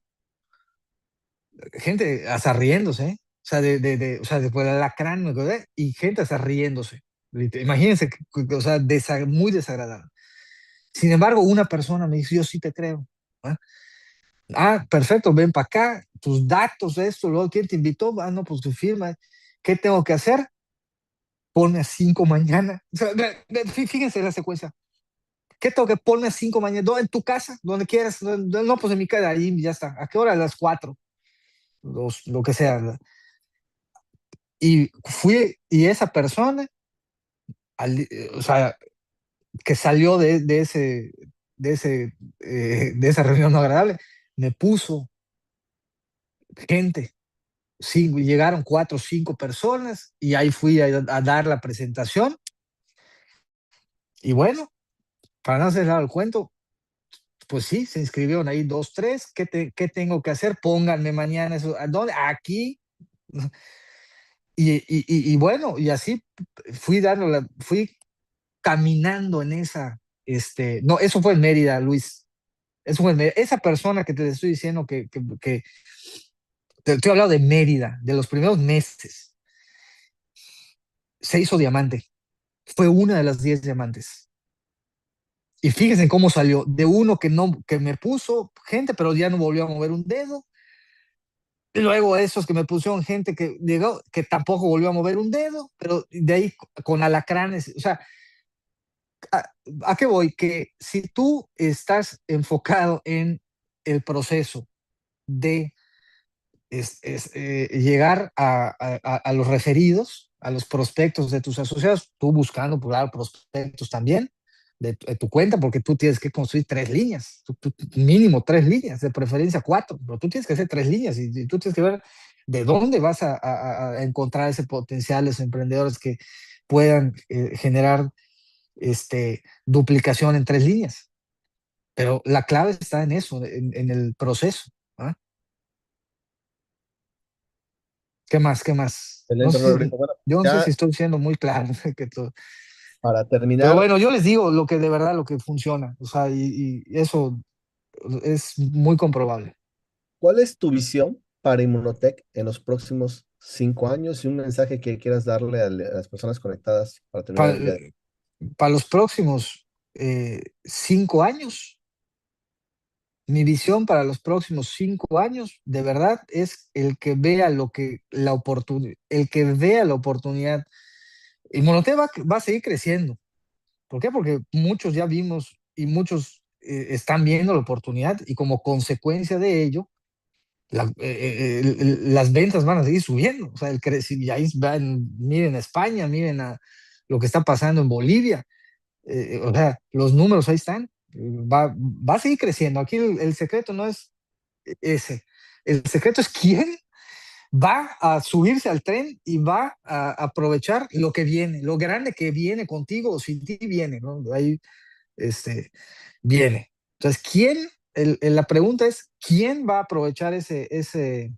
Gente hasta riéndose, ¿eh? O sea, o sea, después del alacrán, y gente hasta riéndose. Imagínense, o sea, muy desagradable. Sin embargo, una persona me dice, yo sí te creo. ¿Ah? Perfecto, ven para acá, tus datos, esto, luego, ¿quién te invitó? No, pues tu firma. ¿Qué tengo que hacer? Ponme a 5 mañana. O sea, fíjense la secuencia. ¿Qué tengo que ponerme a 5 mañana? ¿Dónde? ¿En tu casa? Donde quieras. No, pues en mi casa, ahí ya está. ¿A qué hora? A las 4. Lo que sea. Y y esa persona, o sea, que salió de esa reunión no agradable, me puso gente. Sí, llegaron 4 o 5 personas y ahí fui a dar la presentación. Y bueno, para no hacer el cuento, pues sí, se inscribieron ahí 2, 3. ¿Qué tengo que hacer? Pónganme mañana eso. ¿A dónde? Aquí. Y bueno, y así fui caminando en esa, no, eso fue en Mérida, Luis. Eso fue en Mérida. Esa persona que te estoy diciendo que te estoy hablando de Mérida, de los primeros meses, se hizo diamante. Fue una de las 10 diamantes. Y fíjense cómo salió de uno que me puso gente, pero ya no volvió a mover un dedo, Y luego esos que me pusieron gente que llegó, que tampoco volvió a mover un dedo, pero de ahí con alacranes, o sea, ¿a, a qué voy? Que si tú estás enfocado en el proceso de llegar a los referidos, a los prospectos de tus asociados, tú buscando, pues, claro, prospectos también de tu cuenta, porque tú tienes que construir 3 líneas, mínimo 3 líneas, de preferencia 4, pero tú tienes que hacer 3 líneas y tú tienes que ver de dónde vas a encontrar ese potenciales emprendedores que puedan generar duplicación en 3 líneas. Pero la clave está en eso, en el proceso. ¿Ah? ¿Qué más? ¿Qué más? No Excelente, sé si, Rodrigo. Bueno, yo no sé si ya estoy siendo muy claro. Que para pero terminar, bueno, yo les digo lo que de verdad, lo que funciona. O sea, y eso es muy comprobable. ¿cuál es tu visión para Inmunotech en los próximos 5 años y un mensaje que quieras darle a las personas conectadas para terminar Para, el día de hoy? para los próximos 5 años, mi visión para los próximos 5 años, de verdad, es el que vea la oportunidad, el que vea la oportunidad. Y Monotec va a seguir creciendo. ¿Por qué? Porque muchos ya vimos y muchos están viendo la oportunidad y como consecuencia de ello, las ventas van a seguir subiendo. O sea, y ahí miren a España, miren a lo que está pasando en Bolivia. O sea, los números ahí están. Va a seguir creciendo. Aquí el secreto no es ese. El secreto es quién va a subirse al tren y va a aprovechar lo que viene, lo grande que viene contigo o sin ti viene, ¿no? Ahí este, viene. Entonces, la pregunta es, ¿quién va a aprovechar ese, ese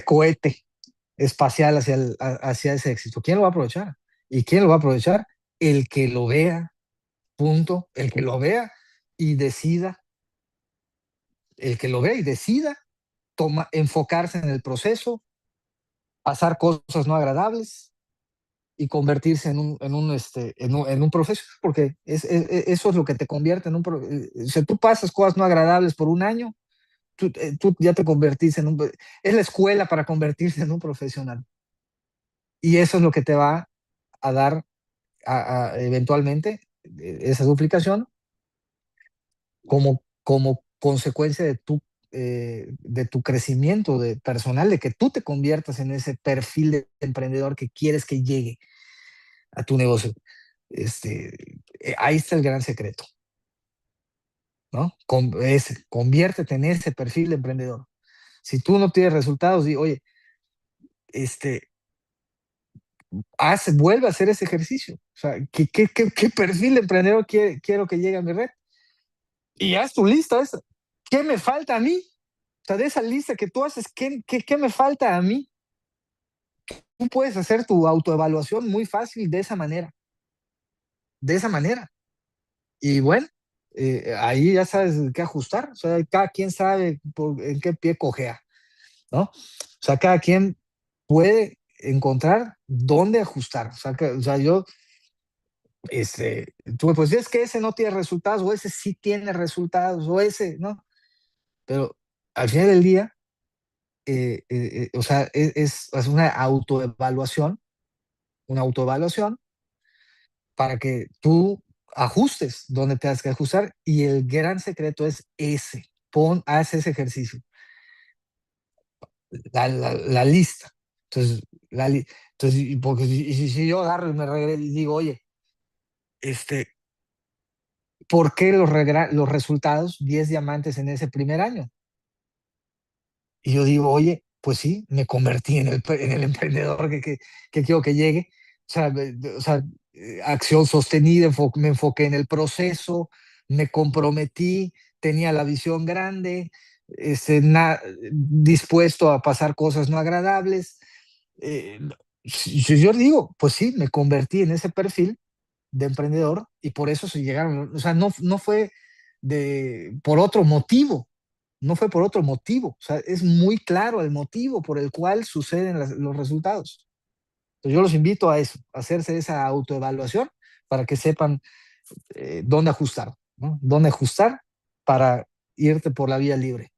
cohete espacial hacia ese éxito? ¿Quién lo va a aprovechar? ¿Y quién lo va a aprovechar? El que lo vea, punto, el que lo vea y decida, el que lo vea y decida enfocarse en el proceso, pasar cosas no agradables y convertirse en un proceso, porque eso es lo que te convierte si tú pasas cosas no agradables por un año, tú ya te convertís es la escuela para convertirse en un profesional. Y eso es lo que te va a dar eventualmente esa duplicación como consecuencia de tu crecimiento de personal, de que tú te conviertas en ese perfil de emprendedor que quieres que llegue a tu negocio. Ahí está el gran secreto, ¿no? Conviértete en ese perfil de emprendedor. Si tú no tienes resultados, oye, este, vuelve a hacer ese ejercicio. O sea, ¿qué perfil de emprendedor quiero que llegue a mi red? Y haz tu lista esa. ¿Qué me falta a mí? O sea, de esa lista que tú haces, ¿qué me falta a mí? Tú puedes hacer tu autoevaluación muy fácil de esa manera. De esa manera. Y bueno, ahí ya sabes qué ajustar. O sea, cada quien sabe en qué pie cojea, ¿no? O sea, cada quien puede encontrar dónde ajustar. O sea, tú me puedes decir, es que ese no tiene resultados, o ese sí tiene resultados, o ese, ¿no? Pero al final del día, o sea, es una autoevaluación para que tú ajustes donde tengas que ajustar y el gran secreto es haz ese ejercicio, la lista. Entonces, porque si yo agarro y me regreso y digo, oye, este, ¿por qué los resultados 10 diamantes en ese primer año? Y yo digo, oye, pues sí, me convertí en el emprendedor que quiero que llegue. O sea, acción sostenida, me enfoqué en el proceso, me comprometí, tenía la visión grande, dispuesto a pasar cosas no agradables. Si yo digo, pues sí, me convertí en ese perfil de emprendedor y por eso se llegaron, o sea, no fue por otro motivo, no fue por otro motivo, o sea, es muy claro el motivo por el cual suceden los resultados. Entonces yo los invito a eso, a hacerse esa autoevaluación para que sepan dónde ajustar, ¿no? Dónde ajustar para irte por la vía libre.